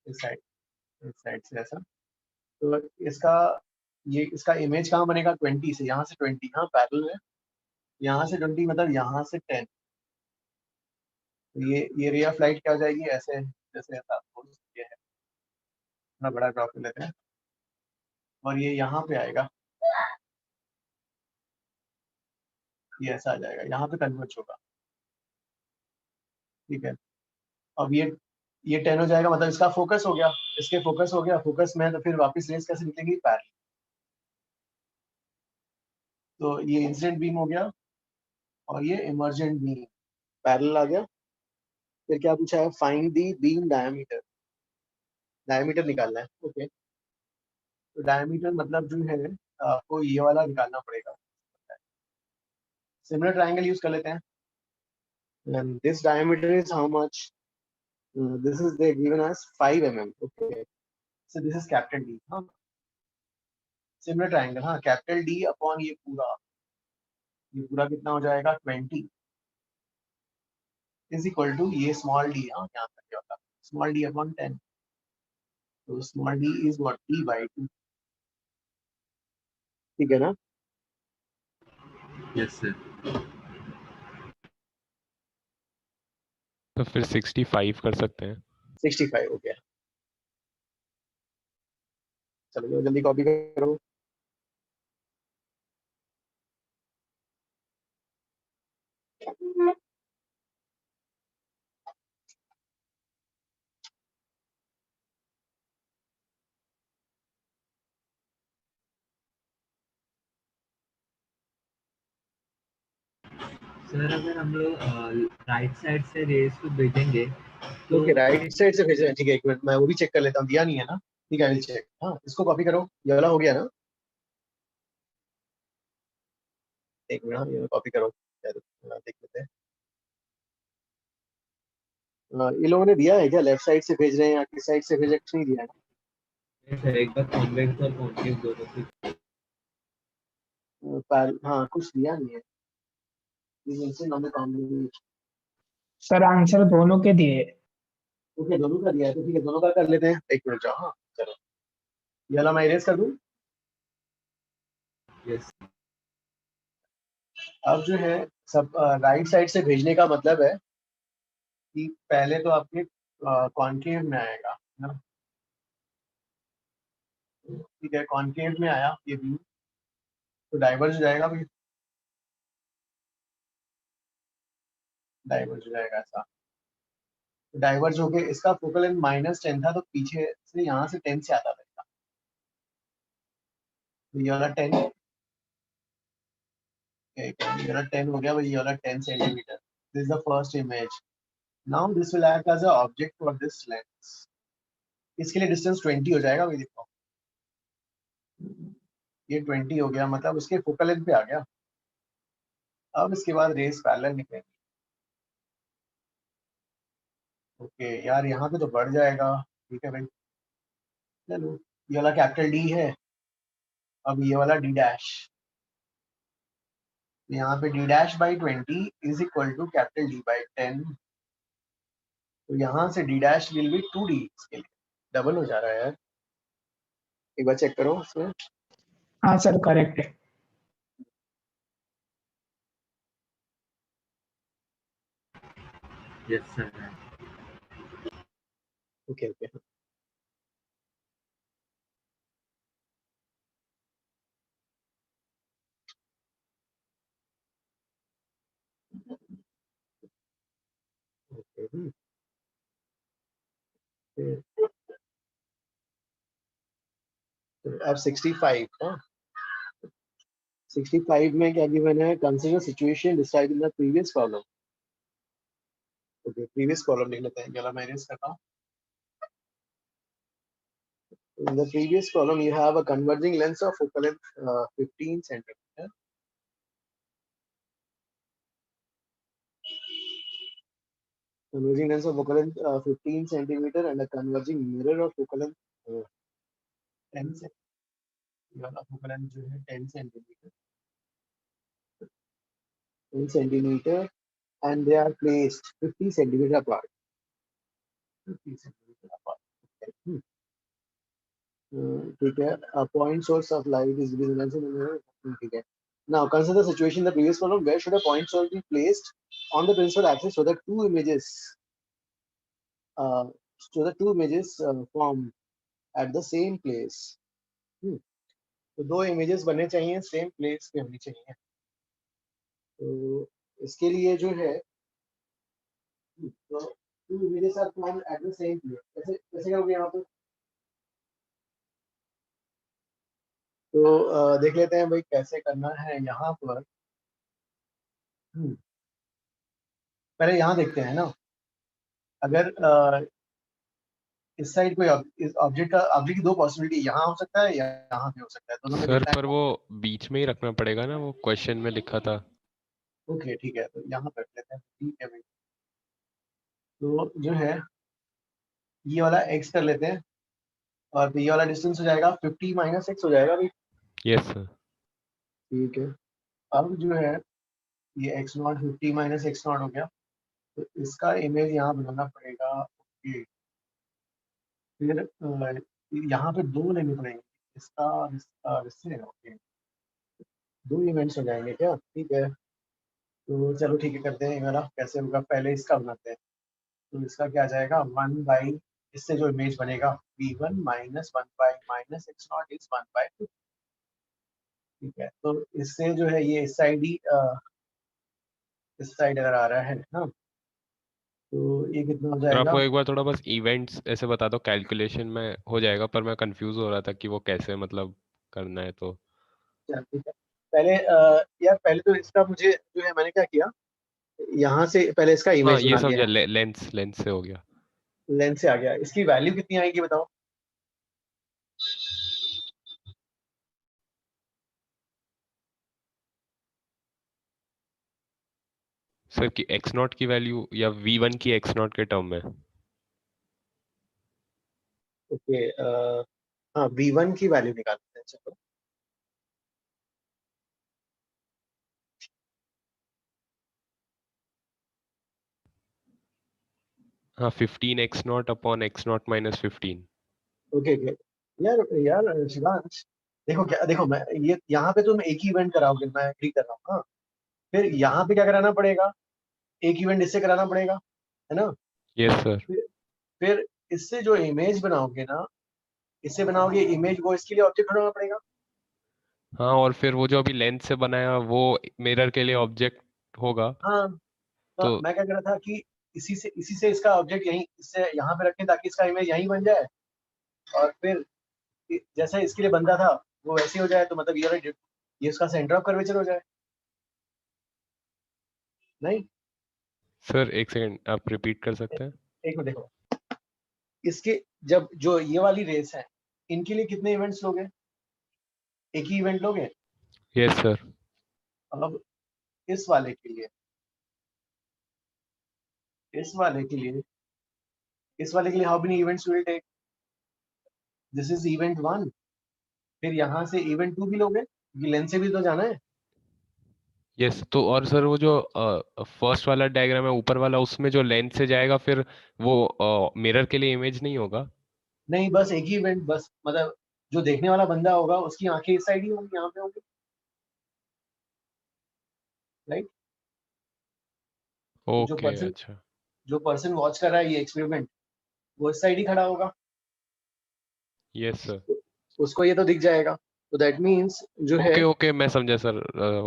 इस side से ऐसा तो इसका इमेज कहाँ बनेगा 20 से यहाँ से 20 हाँ पैरेलल है यहाँ से 20 मतलब यहाँ से 10 तो ये रे ऑफ लाइट क्या हो जाएगी ऐसे जैसे ऐसा ये है थोड़ा बड़ा ड्रॉप कर लेते हैं और ये यहाँ पे आएगा ये ऐसा आ जाएगा यहाँ पे कन्वर्ज होगा ठीक है अब ये 10 हो जाएगा मतलब इसका फोकस हो गया इसके फोकस हो गया फोकस में तो फिर वापस रेस कैसे निकलेंगी पैरेलल तो ये इंसिडेंट बीम हो गया और ये इमर्जेंट बीम पैरेलल आ गया फिर क्या पूछा है फाइंड दी बीम डायमीटर निकालना है ओके तो डायमीटर मतलब जो है आपको ये वाला निकालना पड़ेगा सिमिलर ट्रायंगल यूज कर लेते हैं and this diameter is how much this is they given as 5 mm okay so this is capital D हाँ सिमिलर ट्रायंगल हाँ कैपिटल D अपॉन ये पूरा कितना हो जाएगा 20 इज इक्वल टू ये स्मॉल d हाँ यहाँ तक क्या होता स्मॉल d अपॉन 10 तो small d is what d by 2 ठीक है ना यस सर तो फिर 65 कर सकते हैं 65 हो गया चलो जल्दी कॉपी करो सर अगर हम लोग राइट साइड से रेस को भेजेंगे तो ओके राइट साइड से भेजना ठीक है एक मिनट मैं वो भी चेक कर लेता हूँ दिया नहीं है ना ठीक है आई विल चेक हाँ इसको कॉपी करो ये वाला हो गया ना एक मिनट ये कॉपी करो देख लेते हैं ये लोगों ने दिया है क्या लेफ्ट साइड से भेज रहे हैं या किस साइड से भेजा कुछ नहीं दिया है सर एक बार कॉन्वेक्स और कॉन्केव दोनों से हाँ कुछ दिया नहीं है सर आंसर दोनों के दिए ओके दोनों का दिया है तो ठीक है दोनों का कर लेते हैं एक मिनट जाओ हाँ चलो ये वाला मैं इरेज कर दूं यस अब जो है सब राइट साइड से भेजने का मतलब है कि पहले तो आपके कॉन्केव में आएगा ना ठीक है कॉन्केव में आया ये व्यू तो डाइवर्ज हो जाएगा भाई डाइवर्ज हो जाएगा ऐसा डाइवर्ज हो गए इसका फोकल लेंथ -10 था तो पीछे से यहाँ से 10 से आता था तो ये वाला 10 ये वाला 10 हो गया भाई ये वाला 10 centimetre this is the first image now this will act as a object for this lens इसके लिए डिस्टेंस 20 हो जाएगा भाई देखो ये 20 हो गया मतलब उसके फोकल लेंथ पे आ गया अब इसके बाद रेस पैरेलल निकलेंगे ओके यार यहाँ पे तो बढ़ जाएगा ठीक है भाई चलो ये वाला कैपिटल डी है अब ये वाला डी डैश यहाँ पे D dash by 20 is equal to capital D by 10 तो यहाँ से D dash will be 2d इसके लिए डबल हो जा रहा है यार, एक बार चेक करो इसमें। हाँ सर करेक्ट है। Yes sir. ओके ओके अब 65, हाँ 65 में क्या गिवन है, consider situation describe in the previous column. Okay previous column लिख लेते हैं, चलो मैं इरेज करता हूँ। In the previous column, you have a converging length of focal length 15 centimeter. Converging length of focal length 15 centimeter and a converging mirror of focal length 10 centimeter. Focal length जो है 10 centimeter. 10 centimeter and they are placed 50 centimeter apart. 50 centimeter apart. Okay. ठीक है, a point source of light is visible. ठीक है. Now consider the situation in the previous column. Where should a point source be placed on the principal axis so that two images form at the same place? तो दो images बनने चाहिए, same place पे होनी चाहिए। तो इसके लिए जो है तो two images are form at the same place, कैसे कैसे करोगे यहाँ पे? तो देख लेते हैं भाई कैसे करना है यहाँ पर। पहले यहाँ देखते हैं ना, अगर इस साइड कोई ऑब्जेक्ट की दो पॉसिबिलिटी, यहाँ हो सकता है या यहाँ पे हो सकता है, दोनों में सर देखना है। पर वो बीच में ही रखना पड़ेगा ना, वो क्वेश्चन में लिखा था। ओके ठीक है, तो यहाँ पे रख लेते हैं, ठीक है भाई। तो जो है ये वाला x कर लेते हैं और फिर ये वाला डिस्टेंस हो जाएगा 50 - x हो जाएगा भाई। Yes sir. ठीक है, अब जो है ये x0 50 - x0 हो गया, तो इसका इमेज यहाँ बनाना पड़ेगा। ओके, फिर यहाँ पे दो लेने पड़ेंगे, इसका और इसका, इससे। ओके, दो इवेंट्स हो जाएंगे क्या? ठीक है, तो चलो ठीक है, करते हैं ये वाला कैसे होगा, पहले इसका बनाते हैं। तो इसका क्या आ जाएगा, 1/, इससे जो इमेज बनेगा v1 - 1/, -x0 इज 1/2। ठीक है, तो इससे जो है ये इस साइड ही इस साइड अगर आ रहा है ना, तो ये कितना हो सर जाएगा? आपको एक बार थोड़ा बस इवेंट्स ऐसे बता दो, कैलकुलेशन में हो जाएगा, पर मैं कंफ्यूज हो रहा था कि वो कैसे मतलब करना है। तो चल ठीक है, पहले यार पहले तो इसका मुझे जो है मैंने क्या किया, यहाँ से पहले इसका हाँ इमेज ये बना सब दिया, लेंस से हो गया। लेंस से आ गया। इसकी वैल्यू कितनी आएगी बताओ? सर की x0 की वैल्यू या v1 की x0 के टर्म में? ओके हाँ v1 की वैल्यू निकालते हैं, चलो। हाँ 15x0 अपॉन x0 - 15। ओके यार यार शिवांश, देखो क्या, देखो मैं ये यहाँ पे तुम एक ही इवेंट कराओगे, मैं एग्री कर रहा हूँ। हाँ, फिर यहाँ पे क्या कराना पड़ेगा, एक इवेंट इससे कराना पड़ेगा, है ना? Yes sir. फिर इससे जो इमेज बनाओगे ना, इससे बनाओगे इमेज, वो इसके लिए ऑब्जेक्ट बनाना पड़ेगा। हाँ और फिर वो जो अभी लेंस से बनाया वो मिरर के लिए ऑब्जेक्ट होगा। हाँ, तो मैं क्या कर रहा था कि इसी से इसका ऑब्जेक्ट यहीं, इससे यहाँ पे रखें ताकि इसका इमेज यहीं बन जाए, और फिर जैसे इसके लिए बनता था वो वैसे हो जाए, तो मतलब ये उसका सेंटर ऑफ कर्वेचर हो जाए। नहीं सर एक सेकंड, आप रिपीट कर सकते हैं? एक मिनट देखो, इसके जब जो ये वाली रेस है, इनके लिए कितने इवेंट्स लोगे? एक ही इवेंट लोगे। Yes sir. अब इस वाले के लिए, इस वाले के लिए, इस वाले के लिए how many events will take? This is event 1, फिर यहाँ से इवेंट 2 भी लोगे, ये लेंस से भी तो जाना है। यस तो और सर वो जो फर्स्ट वाला डायग्राम है ऊपर वाला, उसमें जो लेंस से जाएगा फिर वो मिरर के लिए इमेज नहीं होगा? नहीं, बस एक ही इवेंट, बस मतलब जो देखने वाला बंदा होगा उसकी आंखें इस साइड ही होंगी, यहाँ पे होंगी, राइट? जो ओके पर्सन अच्छा जो पर्सन वॉच कर रहा है ये एक्सपेरिमेंट, वो इस साइड ही खड़ा होगा, यस सर उसको ये तो दिख जाएगा। तो दैट मीन्स जो है, ओके ओके मैं समझा सर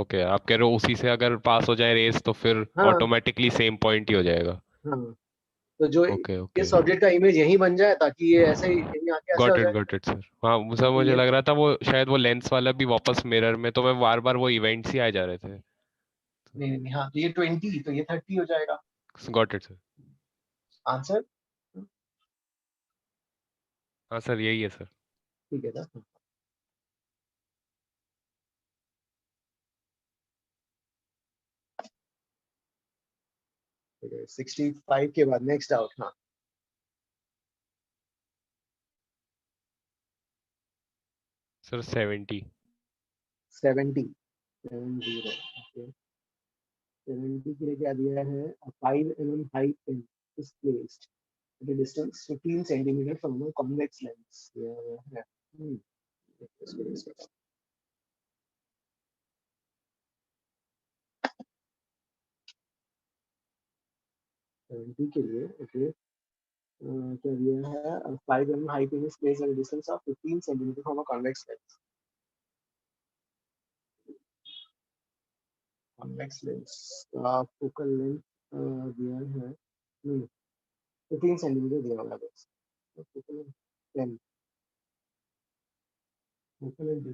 ओके आप कह रहे हो उसी से अगर पास हो जाए रेस तो फिर हाँ ऑटोमेटिकली सेम पॉइंट ही हो जाएगा हाँ, तो जो ओके ओके इस ऑब्जेक्ट का इमेज यहीं बन जाए ताकि ये ऐसे ही यहीं आके ऐसे हो जाए। गॉट इट सर हाँ सर तो मुझे ये लग रहा था वो शायद वो लेंस वाला भी वापस मिरर में तो मैं बार बार वो इवेंट्स ही आ जा रहे थे नहीं नहीं, हाँ, तो ये 20 तो ये 30 हो जाएगा गॉट इट सर आंसर। हाँ सर यही है सर ठीक है ना? 65 के बाद नेक्स्ट आउट। हाँ, सर 70 70 ओके। 70 के लिए क्या दिया है? 5 mm high pin is placed at a distance 15 centimeter from a convex lens। Yeah, yeah. इसको discuss। 70 के लिए ओके, क्या दिया है? 5 mm high pin is placed at a distance of 15 centimeter from a convex lens। convex lens का focal length दिया है, नहीं 15 सेंटीमीटर दिया होगा बस। focal length 10, focal length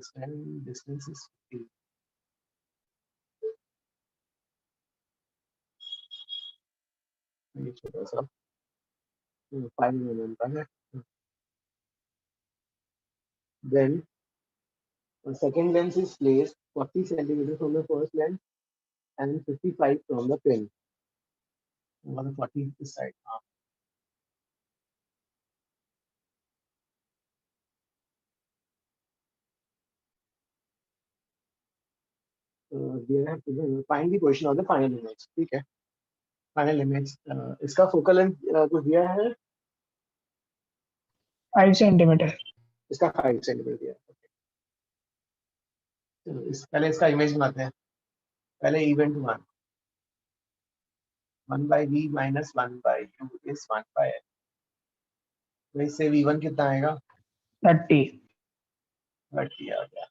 distance is 15। ये छोटा सा 5 mm का है। Then a second lens is placed 40 centimeters from the first lens and 55 from the pin। मतलब 40 इस साइड। हाँ, दिया है find the position of the final image. ठीक है, फाइनल इमेज इसका फोकल लेंथ कुछ दिया है, 5 सेंटीमीटर। इसका 5 सेंटीमीटर दिया है। चलो पहले इसका इमेज बनाते हैं। पहले event 1/v minus 1/u is 1/n। तो इससे v1 कितना आएगा? 30। 30 आ गया,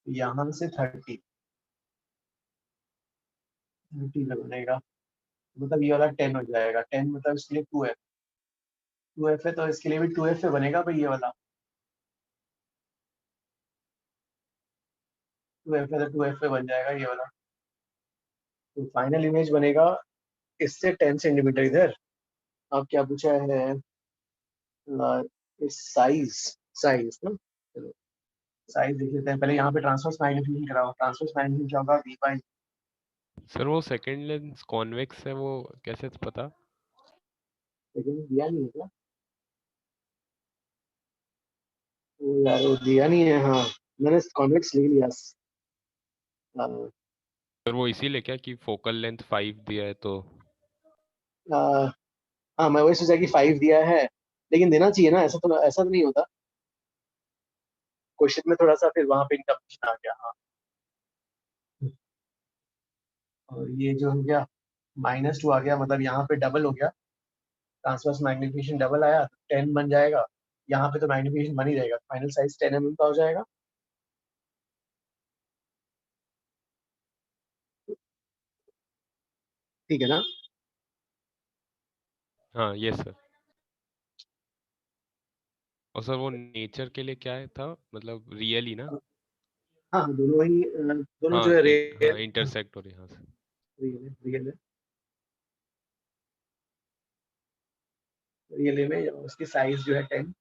यहाँ से 30 30 का बनेगा, मतलब ये वाला 10 हो जाएगा। 10 मतलब इसके लिए 2f, 2f है तो इसके लिए भी 2f पे बनेगा भाई, ये वाला 2f है तो 2f पे बन जाएगा ये वाला। तो फाइनल इमेज बनेगा इससे 10 सेंटीमीटर इधर। अब क्या पूछा है? इस साइज, साइज ना, चलो साइज देख लेते हैं। पहले यहाँ पे ट्रांसवर्स मैग्नीफिकेशन कराओ। ट्रांसवर्स मैग्नीफिकेशन क्या होगा? v बाई, सर वो सेकंड लेंस कॉन्वेक्स है वो कैसे पता लेकिन दिया नहीं है क्या? वो यार वो दिया नहीं है। हाँ, मैंने कॉन्वेक्स ले लिया। सर वो इसीलिए क्या कि फोकल लेंथ 5 दिया है तो हाँ, मैं वही सोचा कि 5 दिया है, लेकिन देना चाहिए ना, ऐसा तो नहीं होता। क्वेश्चन में थोड़ा सा फिर वहां पे इंटरप्रिटेशन आ गया। हाँ, और ये जो हो गया -2 आ गया, मतलब यहाँ पे डबल हो गया। ट्रांसवर्स मैग्नीफिकेशन डबल आया तो 10 बन जाएगा। यहाँ पे तो मैग्नीफिकेशन बन ही रहेगा। फाइनल साइज 10 mm का हो जाएगा। ठीक है ना? हाँ यस सर और सर वो नेचर के लिए क्या है था मतलब रियल ही ना हाँ, दोनों ही दोनों हाँ जो है हाँ रियल, इंटरसेक्ट हो रही हाँ सर रियल है, रियल इमेज, और उसकी साइज जो है 10।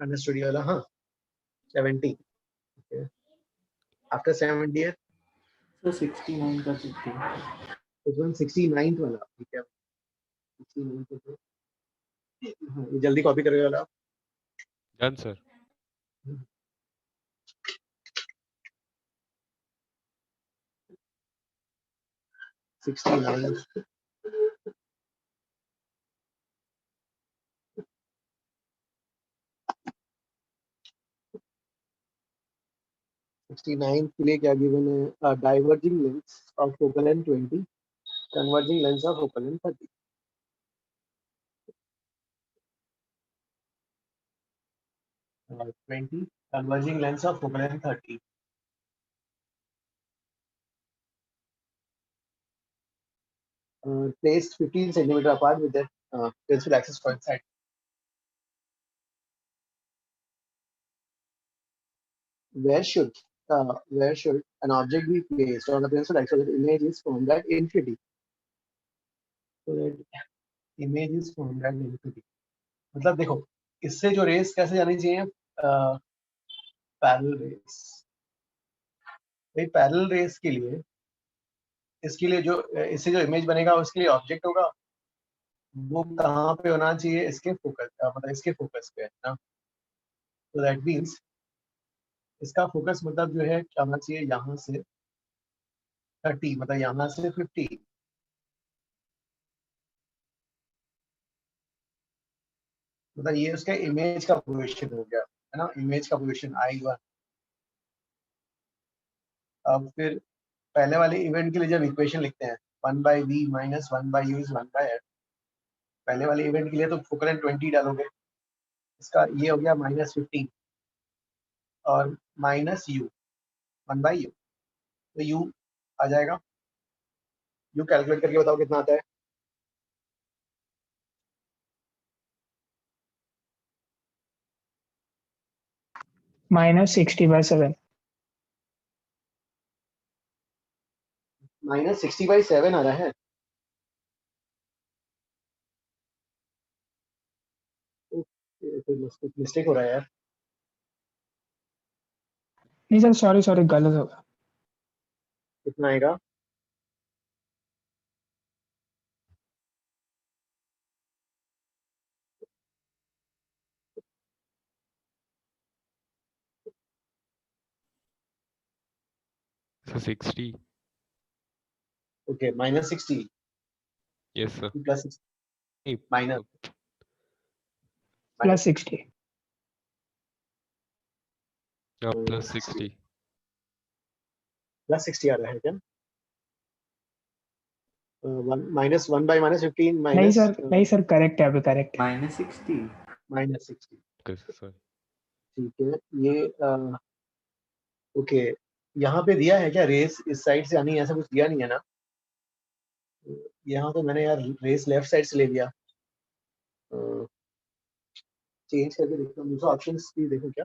अंडरस्टूड ये वाला, हाँ 70. Okay. After 70th, तो 69 कर सकते हैं. which one 69th वाला, ठीक है 69th को हाँ ये जल्दी कॉपी करेगा वाला. Done sir. $69. $69 के लिए क्या गिवन है? Diverging lens of focal length 20, converging lens of focal length 30. Uh, 20, converging lens of focal length 30. Placed 15 centimeter apart with the principal axis coincide. Where should an object be placed on the principal axis so that image is formed at infinity? So that image is formed at infinity. मतलब देखो इससे जो race कैसे जानी चाहिए? Parallel rays. भाई parallel rays के लिए इसके लिए जो इससे जो इमेज बनेगा उसके लिए ऑब्जेक्ट होगा, वो कहाँ पे होना चाहिए? इसके फोकस मतलब इसके फोकस पे है ना. तो दैट मीन्स इसका फोकस मतलब जो है क्या होना चाहिए? यहाँ से 30 मतलब यहाँ से 50. मतलब ये उसका इमेज का पोजीशन हो गया है ना, इमेज का पोजीशन I1. अब फिर पहले वाले इवेंट के लिए जब इक्वेशन लिखते हैं 1/v minus 1/u is 1/f, पहले वाले इवेंट के लिए तो फोकल लेंथ 20 डालोगे, इसका ये हो गया -15 और माइनस u 1/u, तो u आ जाएगा. u कैलकुलेट करके बताओ कितना आता है? -60/7. -60/7 आ रहा है. मिस्टेक हो रहा है यार. नहीं सर, सॉरी गलत होगा. कितना आएगा? So 60. Okay, -60. Yes sir. Plus 60. नहीं, Minus. +60. plus 60. प्लस 60 आ रहा है क्या? -1 by -15 नहीं minus सर करेक्ट है, अभी करेक्ट है. -60. -60. Okay, sorry. ठीक है. ये ओके यहाँ पे दिया है क्या रेस इस साइड से आनी है? ऐसा कुछ दिया नहीं है ना. यहाँ तो मैंने यार रेस लेफ्ट साइड से ले लिया. चेंज करके देखता हूँ. दूसरा ऑप्शंस भी देखो क्या.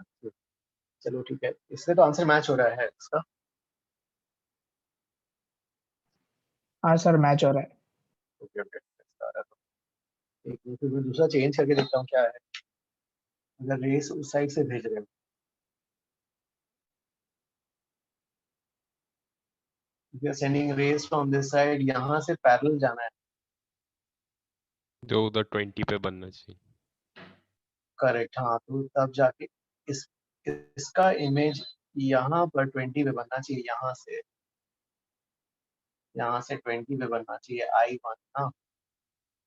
चलो ठीक है, इससे तो आंसर मैच हो रहा है इसका. हाँ सर मैच हो रहा है. ओके ओके, एक मिनट फिर मैं दूसरा चेंज करके देखता हूँ क्या है. अगर रेस उस साइड से भेज रहे हो, we are sending rays from this side, यहाँ से पैरेलल जाना है. जो उधर 20 पे बनना चाहिए. करेक्ट, हाँ. तो तब जाके इसका इमेज यहाँ पर 20 पे बनना चाहिए. यहाँ से 20 पे बनना चाहिए I1. हाँ,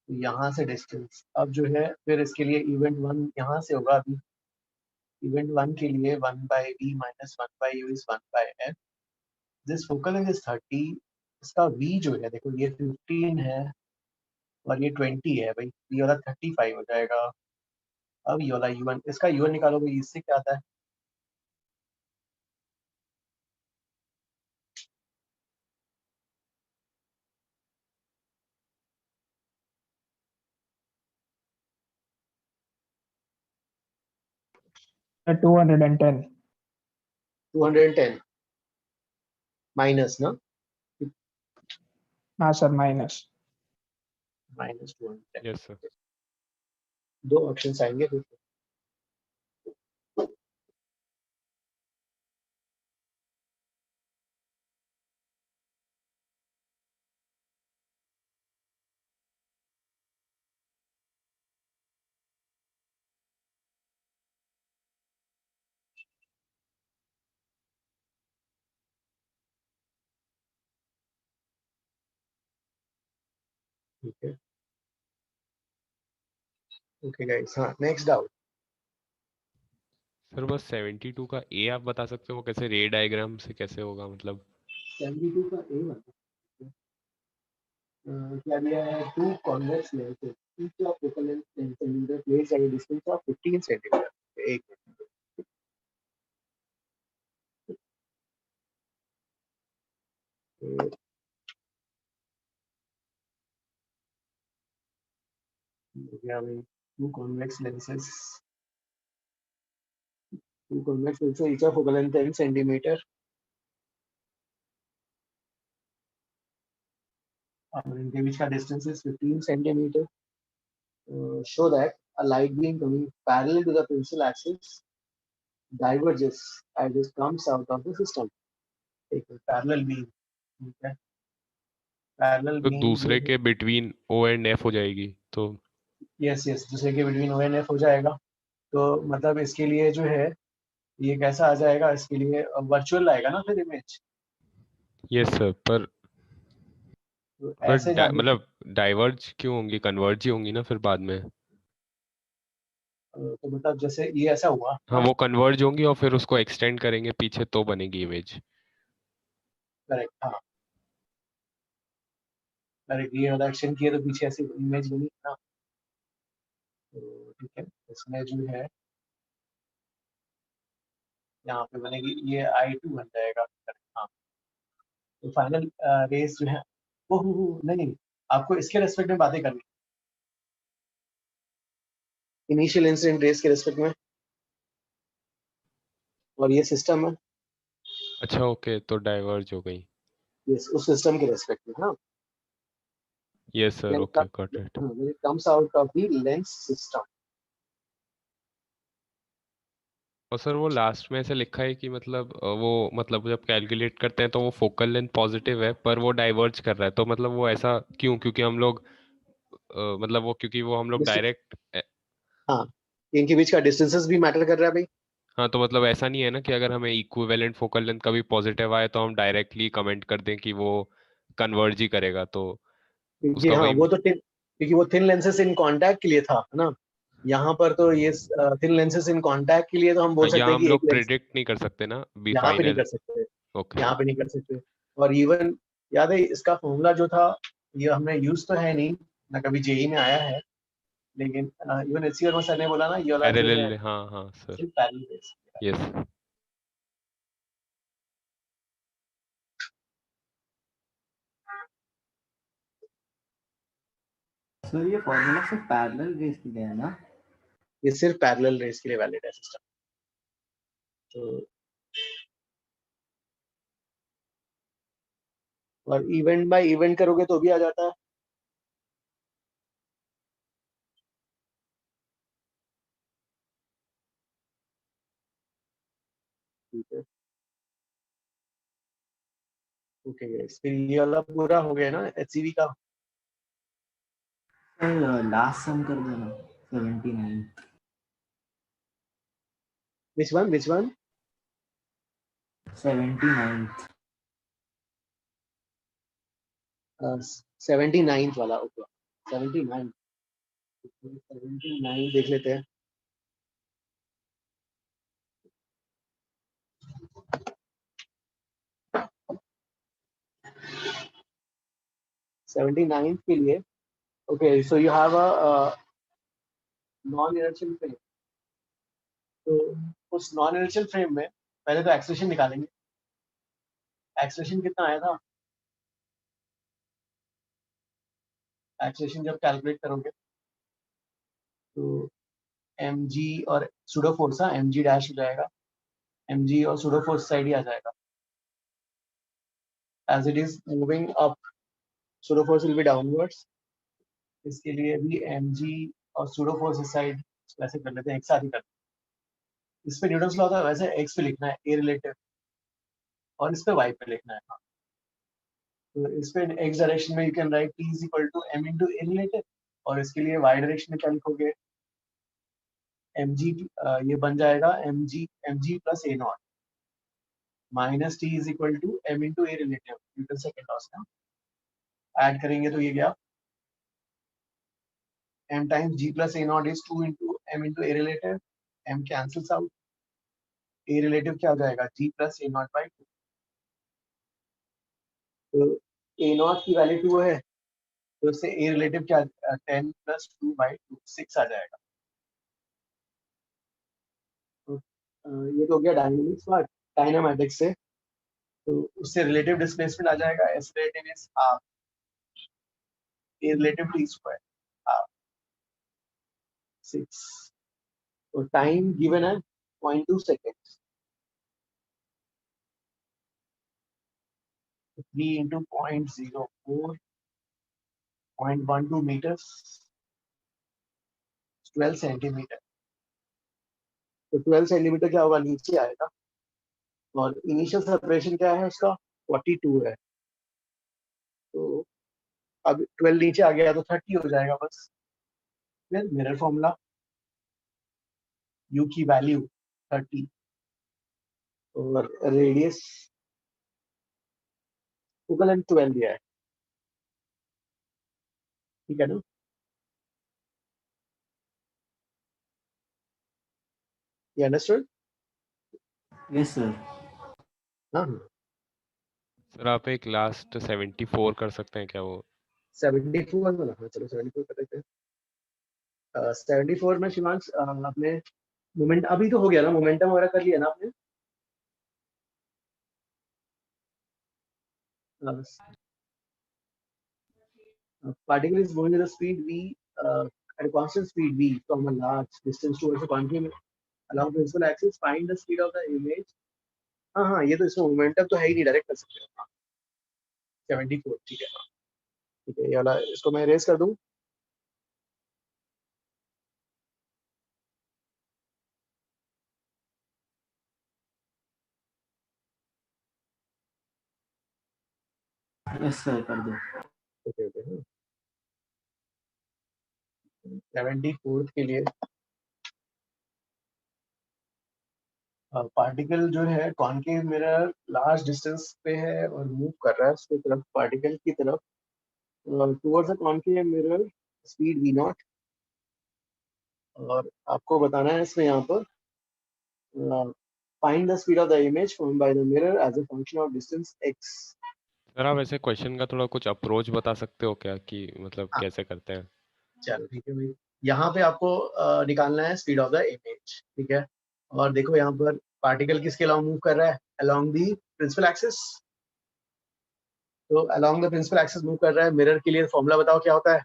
तो यहाँ से डिस्टेंस अब जो है फिर इसके लिए इवेंट 1 यहाँ से होगा. अभी इवेंट 1 के लिए 1/v minus 1/u is 1/f. This focal length is 30. इसका v जो है देखो ये 15 है और ये 20 है. भाई ये वाला 35 हो जाएगा. अब ये वाला u1, इसका u1 निकालोगे इससे क्या आता है? सर 210. 210 माइनस ना. हाँ सर माइनस. -210. Yes sir. दो ऑप्शन आएंगे फिर. ठीक है, ओके गाइस। हाँ, नेक्स्ट डाउट। सर बस 72 का ए आप बता सकते हो वो कैसे रे डायग्राम से कैसे होगा मतलब 72 का ए बता, क्या दिया है? Two convex lenses each of focal length 10 centimeter placed at a distance of 15 centimeter. एक मिनट। क्या भाई? Two convex lenses each of focal length 10 centimeter और इनके बीच का distance is 15 centimeter. Show that a light beam coming parallel to the principal axis diverges as it comes out of the system. एक parallel beam, ठीक है, parallel तो beam दूसरे के between O and F हो जाएगी तो यस दूसरे के बिटवीन ओ एंड एफ हो जाएगा। तो मतलब इसके लिए जो है ये कैसा आ जाएगा? इसके लिए वर्चुअल आएगा ना फिर इमेज। यस सर पर तो ऐसे जाने मतलब डाइवर्ज क्यों होंगी कन्वर्ज ही होंगी ना फिर बाद में तो मतलब जैसे ये ऐसा हुआ हाँ वो कन्वर्ज होंगी और फिर उसको एक्सटेंड करेंगे पीछे तो बनेगी इमेज करेक्ट। हाँ करेक्ट, ये वाला एक्शन किया तो पीछे ऐसी इमेज बनी ना। तो ठीक है, इसमें जो है यहाँ पे बनेगी ये I2 बन जाएगा। हाँ तो फाइनल रेस जो है वो नहीं, आपको इसके रेस्पेक्ट में बातें करनी, इनिशियल इंसिडेंट रेस के रेस्पेक्ट में, और ये सिस्टम है। अच्छा ओके तो डाइवर्ज हो गई यस, उस सिस्टम के रेस्पेक्ट में। हाँ yes sir okay got it when it comes out of the lens system. और सर वो लास्ट में ऐसे लिखा है कि मतलब वो मतलब जब कैलकुलेट करते हैं तो वो फोकल लेंथ पॉजिटिव है पर वो डाइवर्ज कर रहा है तो मतलब वो ऐसा क्यों क्योंकि हम लोग मतलब वो क्योंकि वो हम लोग डायरेक्ट हाँ, इनके बीच का डिस्टेंसेस भी मैटर कर रहा है भाई। हाँ तो मतलब ऐसा नहीं है ना कि अगर हमें इक्विवेलेंट फोकल लेंथ का भी पॉजिटिव आए तो हम डायरेक्टली कमेंट कर दें कि वो कन्वर्ज ही करेगा तो क्योंकि उसका हाँ वही वो तो क्योंकि वो थिन लेंसेस इन कांटेक्ट के लिए था, है ना। यहाँ पर तो ये थिन लेंसेस इन कांटेक्ट के लिए तो हम बोल सकते यहाँ हैं हम कि एक लोग लेंस प्रिडिक्ट नहीं कर सकते ना बी यहाँ पे नहीं फाइनल कर सकते, ओके यहाँ पे नहीं कर सकते। और इवन याद है इसका फॉर्मूला जो था, ये हमने यूज तो है नहीं ना, कभी जेई में आया है, लेकिन इवन एचसी वर्मा सर ने बोला ना ये वाला जो है पैरेलल हाँ हाँ सर सिर्फ पैरेलल रेस। यस सर ये फॉर्मूला सिर्फ पैरेलल रेस के लिए है ना? ये सिर्फ पैरेलल रेस के लिए वैलिड है सिस्टम। तो और इवेंट बाय इवेंट करोगे तो भी आ जाता है। ठीक है, ओके गाइस, फिर ये वाला पूरा हो गया ना एचसीवी का। सर लास्ट सम कर देना 79 विच वन 79 79th वाला। ओके 79 79 देख लेते हैं। सेवेंटी नाइन्थ के लिए okay, so you have a non inertial frame. तो उस नॉन इनर्शियल फ्रेम में पहले तो एक्सेलरेशन निकालेंगे। एक्सेलरेशन कितना आया था? एक्सेलरेशन जब कैलकुलेट करोगे तो mg और सूडो फोर्स, हाँ mg डैश हो जाएगा, mg और सूडो फोर्स साइड ही आ जाएगा। As it is moving up pseudo force will be downwards. इसके लिए भी mg और सूडो फोर्स इस साइड वैसे कर लेते हैं, एक साथ ही करते हैं। इस पे न्यूटन्स लॉ था, वैसे x पे लिखना है a रिलेटिव और इस पे y पे लिखना है। हाँ तो इस पे x डायरेक्शन में you can write t is equal to m into a relative, और इसके लिए y डायरेक्शन में क्या लिखोगे? mg ये बन जाएगा mg plus a not minus t is equal to m into A relative, Newton second law से ऐड करेंगे तो ये गया m times g plus a naught is 2 into m into a relative, m cancels out, a relative क्या हो जाएगा g plus a naught by 2, तो a naught की वैल्यू 2 है तो उससे a relative क्या 10 plus 2 by 2 6 आ जाएगा। तो ये तो हो गया डायनेमिक्स पार्ट। डायनामेटिक्स से तो उससे रिलेटिव डिस्प्लेसमेंट आ जाएगा, s relative is half a relative t square half 6, तो टाइम गिवन है 0.2 seconds, 3 into 0.04 0.12 meters 12 सेंटीमीटर, तो 12 सेंटीमीटर क्या होगा नीचे आएगा, और इनिशियल सेपरेशन क्या है उसका 42 है, तो अब 12 नीचे आ गया तो 30 हो जाएगा बस। फिर मिरर फॉर्मूला u की वैल्यू 30 और रेडियस फोकल लेंथ 12 दिया है, ठीक है ना। You understood? Yes, sir. हाँ सर आप एक लास्ट 74 कर सकते हैं क्या वो? 74 वाला, हाँ चलो 74 कर देते हैं। 74 में शिवांश आपने मोमेंट अभी तो हो गया ना, मोमेंटम वगैरह कर लिया ना आपने? particle is moving at a speed v at a constant speed v from a large distance towards a concave along principal axis, find the speed of the image। हाँ ये तो इसमें मोमेंटम तो है ही नहीं, डायरेक्ट कर सकते हो। 74 ठीक है, ठीक है, ये वाला इसको मैं रेस कर दूं। Yes, sir. कर दो। ओके ओके 74 के लिए पार्टिकल जो है कॉनकेव मिरर लार्ज डिस्टेंस पे है और मूव कर रहा है उसकी तरफ, पार्टिकल की तरफ towards the concave mirror, speed v not, और आपको बताना है इसमें यहाँ पर find the speed of the image form by the mirror as a function of distance x। Sir आप ऐसे क्वेश्चन का थोड़ा कुछ अप्रोच बता सकते हो क्या कि मतलब हाँ। कैसे करते हैं? चलो ठीक है भाई, यहाँ पे आपको निकालना है स्पीड ऑफ द इमेज, ठीक है। और देखो यहाँ पर पार्टिकल किसके अलोंग मूव कर रहा है, अलोंग दी प्रिंसिपल एक्सिस, तो along the principal axis move कर रहा है। मिरर के लिए फॉर्मूला बताओ क्या होता है?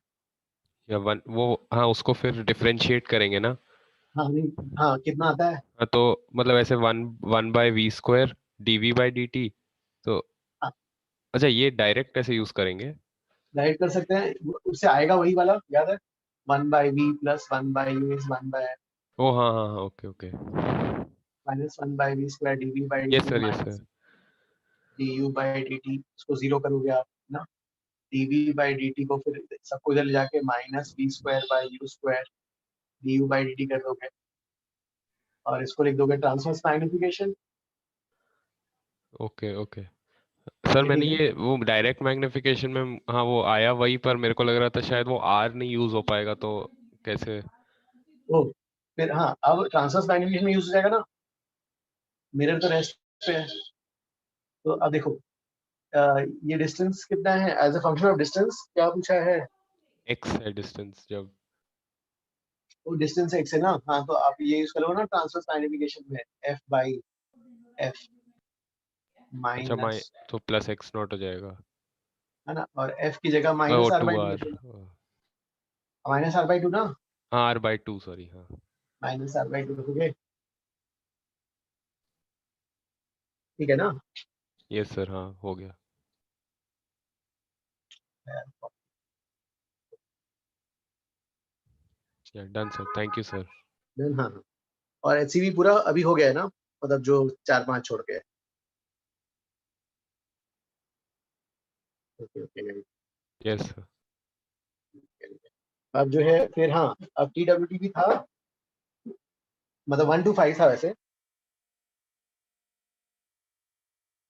या वन वो, हाँ उसको फिर डिफरेंशिएट करेंगे ना? हाँ नहीं, हाँ कितना आता है? हाँ तो मतलब ऐसे 1/v² dv/dt, तो हाँ। अच्छा ये डायरेक्ट ऐसे यूज करेंगे? डायरेक्ट कर सकते हैं, उससे आएगा वही वाला, याद है 1/v + 1/u is 1/, ओ हाँ हाँ हाँ okay okay minus 1/v² dv/dt yes sir minus du/dt, उसको जीरो करोगे आप ना, dv/dt को फिर सबको इधर ले जाके -v²/u² du/dt कर दोगे, और इसको लिख दोगे transverse magnification. Okay okay sir मैंने ये वो डायरेक्ट मैग्निफिकेशन में हाँ वो आया वही, पर मेरे को लग रहा था शायद वो आर नहीं यूज हो पाएगा, तो कैसे? ओ फिर हाँ, अब ट्रांसवर्स मैग्निफिकेशन में यूज हो जाएगा ना, मिरर तो रेस्ट पे है, तो अब देखो ये डिस्टेंस कितना है as a function of distance, क्या पूछा है? एक्स है डिस्टेंस, जब वो डिस्टेंस x है ना, हाँ तो आप ये यूज करोगे ना ट्रांसवर्स मैग्निफिकेशन में, f/f अच्छा माइनस, तो प्लस x0 हो जाएगा, है ना, और f की जगह ओ -r/2 2r लिख दो, -r/2 ना, हाँ r/2 सॉरी हाँ -r/2 रखोगे, ठीक है ना। यस सर हाँ हो गया। या done sir, thank you sir. Then हाँ, और HCV पूरा अभी हो गया है ना, मतलब जो 4-5 छोड़ के। ओके ओके यस सर अब जो है फिर हाँ, अब TWT भी था, मतलब 1 to 5 था वैसे,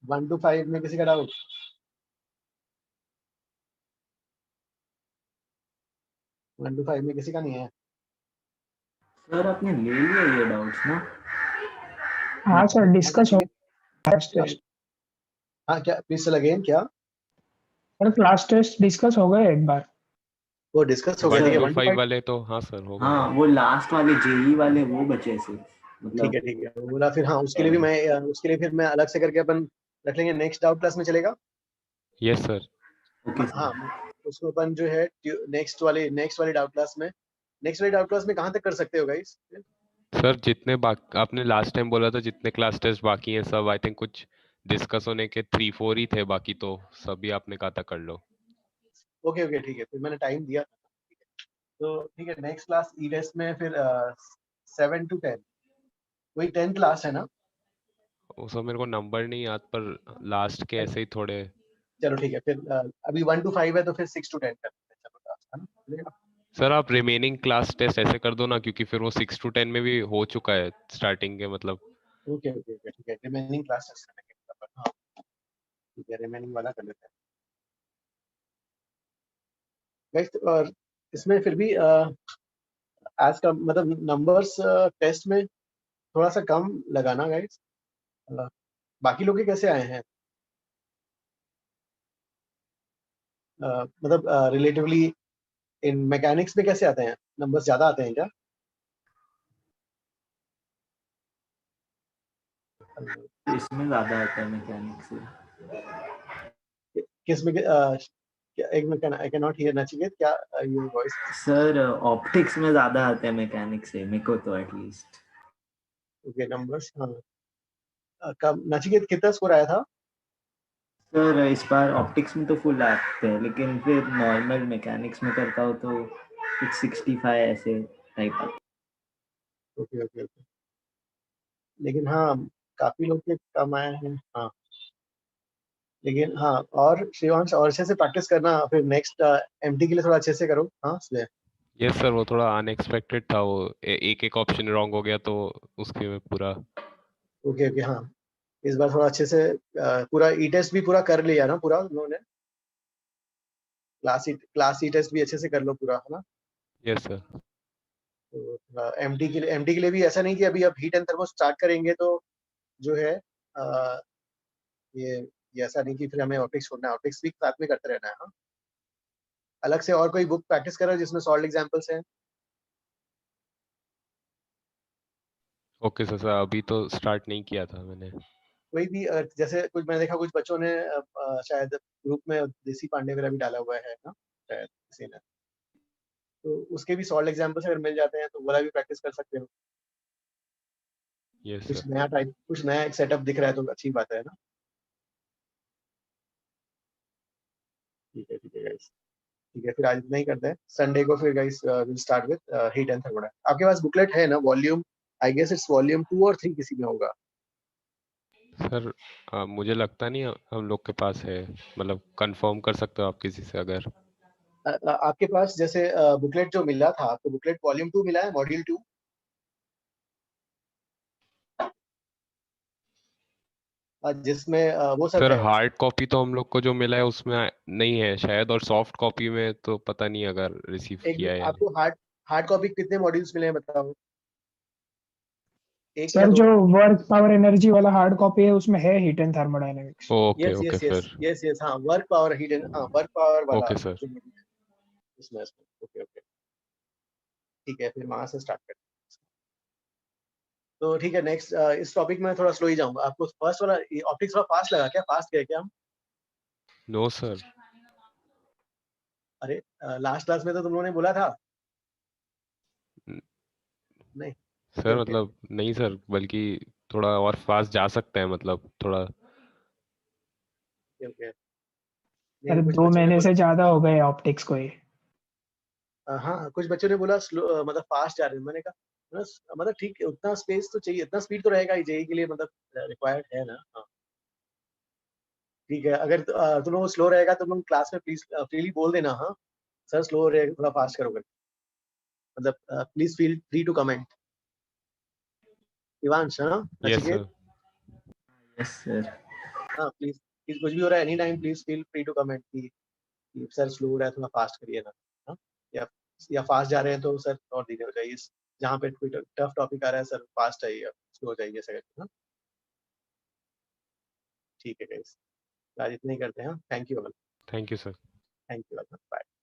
1 to 5 में किसी का डाउट? 1 to 5 में किसी का नहीं है? सर आपने ले लिया ये डाउट्स ना? हाँ सर डिस्कस हो क्लास टेस्ट। हाँ क्या प्लीज सेल अगेन क्या? सर क्लास टेस्ट डिस्कस हो गए एक बार। वो डिस्कस हो गया, ठीक है 1 to 1 to 5 5 वाले तो हाँ सर हो गए हाँ हैं। वो लास्ट वाले जेई वाले वो बचे से ठीक मतलब है ठीक है, वो बोला फिर हाँ उसके लिए भी मैं उसके लिए फिर मैं अलग से करके अपन रख लेंगे, नेक्स्ट डाउट क्लास में चलेगा। Yes sir. ओके हाँ सर। उसको अपन जो है नेक्स्ट वाली डाउट क्लास में कहाँ तक कर सकते हो गाइस? सर जितने आपने लास्ट टाइम बोला था जितने क्लास टेस्ट बाकी हैं सब आई थिंक कुछ डिस्कस होने के 3-4 ही थे, बाकी तो सभी आपने कहा था कर लो। ओके ओके ठीक है, फिर मैंने टाइम दिया था। तो ठीक है नेक्स्ट क्लास ई टेस्ट में फिर 7 to 10 वही 10 क्लास है ना? वो सब मेरे को नंबर नहीं याद, पर लास्ट के ऐसे ही थोड़े। चलो ठीक है फिर अभी 1 to 5 है तो फिर 6 to 10 करते हैं, चलो class, है ना? चलेगा? सर आप रिमेनिंग क्लास टेस्ट ऐसे कर दो ना, क्योंकि फिर वो 6 to 10 में भी हो चुका है स्टार्टिंग के मतलब। ओके ओके ओके ठीक है, रिमेनिंग क्लासेस करेंगे अपन, हाँ ठीक है रिमेनिंग वाला कर लेते हैं गाइस। और इसमें फिर भी आज का मतलब नंबर्स टेस्ट में थोड़ा सा कम लगाना गाइस। बाकी लोग के कैसे आए हैं? मतलब रिलेटिवली इन मैकेनिक्स में कैसे आते हैं, नंबर्स ज्यादा आते हैं क्या? इसमें ज्यादा आता है मैकेनिक्स से। किस में एक minute, I can not here Nachiket, क्या योर वॉइस? सर ऑप्टिक्स में ज्यादा आते हैं मैकेनिक्स से मेरे को तो एटलीस्ट। ओके नंबर्स, हाँ कब नचिकेत कितना स्कोर आया था? सर इस बार ऑप्टिक्स में तो फुल आते हैं, लेकिन फिर नॉर्मल मैकेनिक्स में करता हूँ तो कुछ 65 ऐसे टाइप आता। ओके ओके ओके, लेकिन हाँ काफी लोग के कम आए हैं, हाँ लेकिन हाँ। और शिवांश और अच्छे से प्रैक्टिस करना, फिर नेक्स्ट एमटी के लिए थोड़ा अच्छे से करो, हाँ सुबह। यस सर, वो थोड़ा अनएक्सपेक्टेड था, वो एक ऑप्शन रॉन्ग हो गया तो उसके में पूरा। ओके ओके हाँ, इस बार थोड़ा अच्छे से पूरा ई टेस्ट भी पूरा कर लिया ना पूरा उन्होंने? क्लास ई टेस्ट भी अच्छे से कर लो पूरा, है ना? Yes sir. तो एमटी के लिए भी ऐसा नहीं कि अभी अब हीट एंड थर्मो स्टार्ट करेंगे तो जो है ये ऐसा नहीं कि फिर हमें ऑप्टिक्स छोड़ना है, ऑप्टिक्स भी साथ में करते रहना है। हाँ अलग से और कोई बुक प्रैक्टिस करो जिसमें सॉल्व एग्जांपल्स हैं? ओके सर, अभी तो स्टार्ट नहीं किया था मैंने। कोई भी जैसे कुछ मैंने देखा कुछ बच्चों ने शायद ग्रुप में देसी पांडे वगैरह भी डाला हुआ है ना शायद किसी ने, तो उसके भी सॉल्व एग्जांपल्स अगर मिल जाते हैं तो वो वाला भी प्रैक्टिस कर सकते हो। यस कुछ सर। नया टाइप, कुछ नया एक सेटअप दिख रहा है तो अच्छी बात है ना? ठीक है गाइस, ठीक है फिर आज इतना ही करते हैं, संडे को फिर guys will start with heat and thermodynamics. आपके पास बुकलेट है ना, volume I guess it's volume 2 और 3 किसी में होगा। सर मुझे लगता नहीं हम लोग के पास है, मतलब कंफर्म कर सकते हो आप किसी से अगर। आपके पास जैसे बुकलेट जो मिला था आपको, बुकलेट वॉल्यूम 2 मिला है, मॉड्यूल 2? जिसमें वो सब सर है। हार्ड कॉपी तो हम लोग को जो मिला है उसमें नहीं है शायद, और सॉफ्ट कॉपी में तो पता नहीं अगर रिसीव एक किया है या नहीं। आपको हार्ड कॉपी कितने मॉड्यूल्स मिले हैं बताओ? एक या सर दो? जो वर्क पावर एनर्जी वाला हार्ड कॉपी है उसमें है heat and thermodynamics. Okay yes okay yes yes फिर। यस यस हाँ वर्क पावर हीट एंड, हाँ वर्क पावर वाला ओके सर। जो module है, उसमें ओके ओके ठीक है, फिर वहां से स्टार्ट करते हैं। तो ठीक है नेक्स्ट इस टॉपिक में थोड़ा स्लो ही जाऊंगा। आपको फर्स्ट वाला ऑप्टिक्स थोड़ा फास्ट लगा क्या, फास्ट गए क्या हम? No sir. अरे लास्ट क्लास में तो तुम लोगों ने बोला था नहीं। ओके सर ओके मतलब नहीं सर, बल्कि थोड़ा और फास्ट जा सकते हैं, मतलब थोड़ा। ओके, सर कुछ 2 बच्चों ने महीने बोला से ज्यादा हो गए ऑप्टिक्स को ये। हाँ कुछ बच्चों ने बोला स्लो मतलब फास्ट जा रहे हैं, मैंने कहा मतलब ठीक है, उतना स्पेस तो चाहिए, इतना स्पीड तो रहेगा ही जेई के लिए, मतलब रिक्वायर्ड है ना। हाँ ठीक है, अगर तुम लोग स्लो रहेगा तो तुम लोग क्लास में प्लीज फ्रीली बोल देना, हाँ सर स्लो रहेगा थोड़ा फास्ट करोगे, मतलब please feel free to comment. Shivansh, हाँ yes Nachiket, sir. Yes sir. हाँ प्लीज प्लीज कुछ भी हो रहा है any time please feel free to comment कि सर स्लो हो रहा है थोड़ा फास्ट करिए ना, हाँ या या फास्ट जा रहे हैं तो सर और धीरे हो जाइए, जहाँ पे कोई टफ टॉपिक आ रहा है सर फास्ट आइए, स्लो हो जाइए ऐसा करके ना। ठीक है गाइस, आज इतना ही करते हैं। Thank you Aman, thank you sir. Thank you, bye.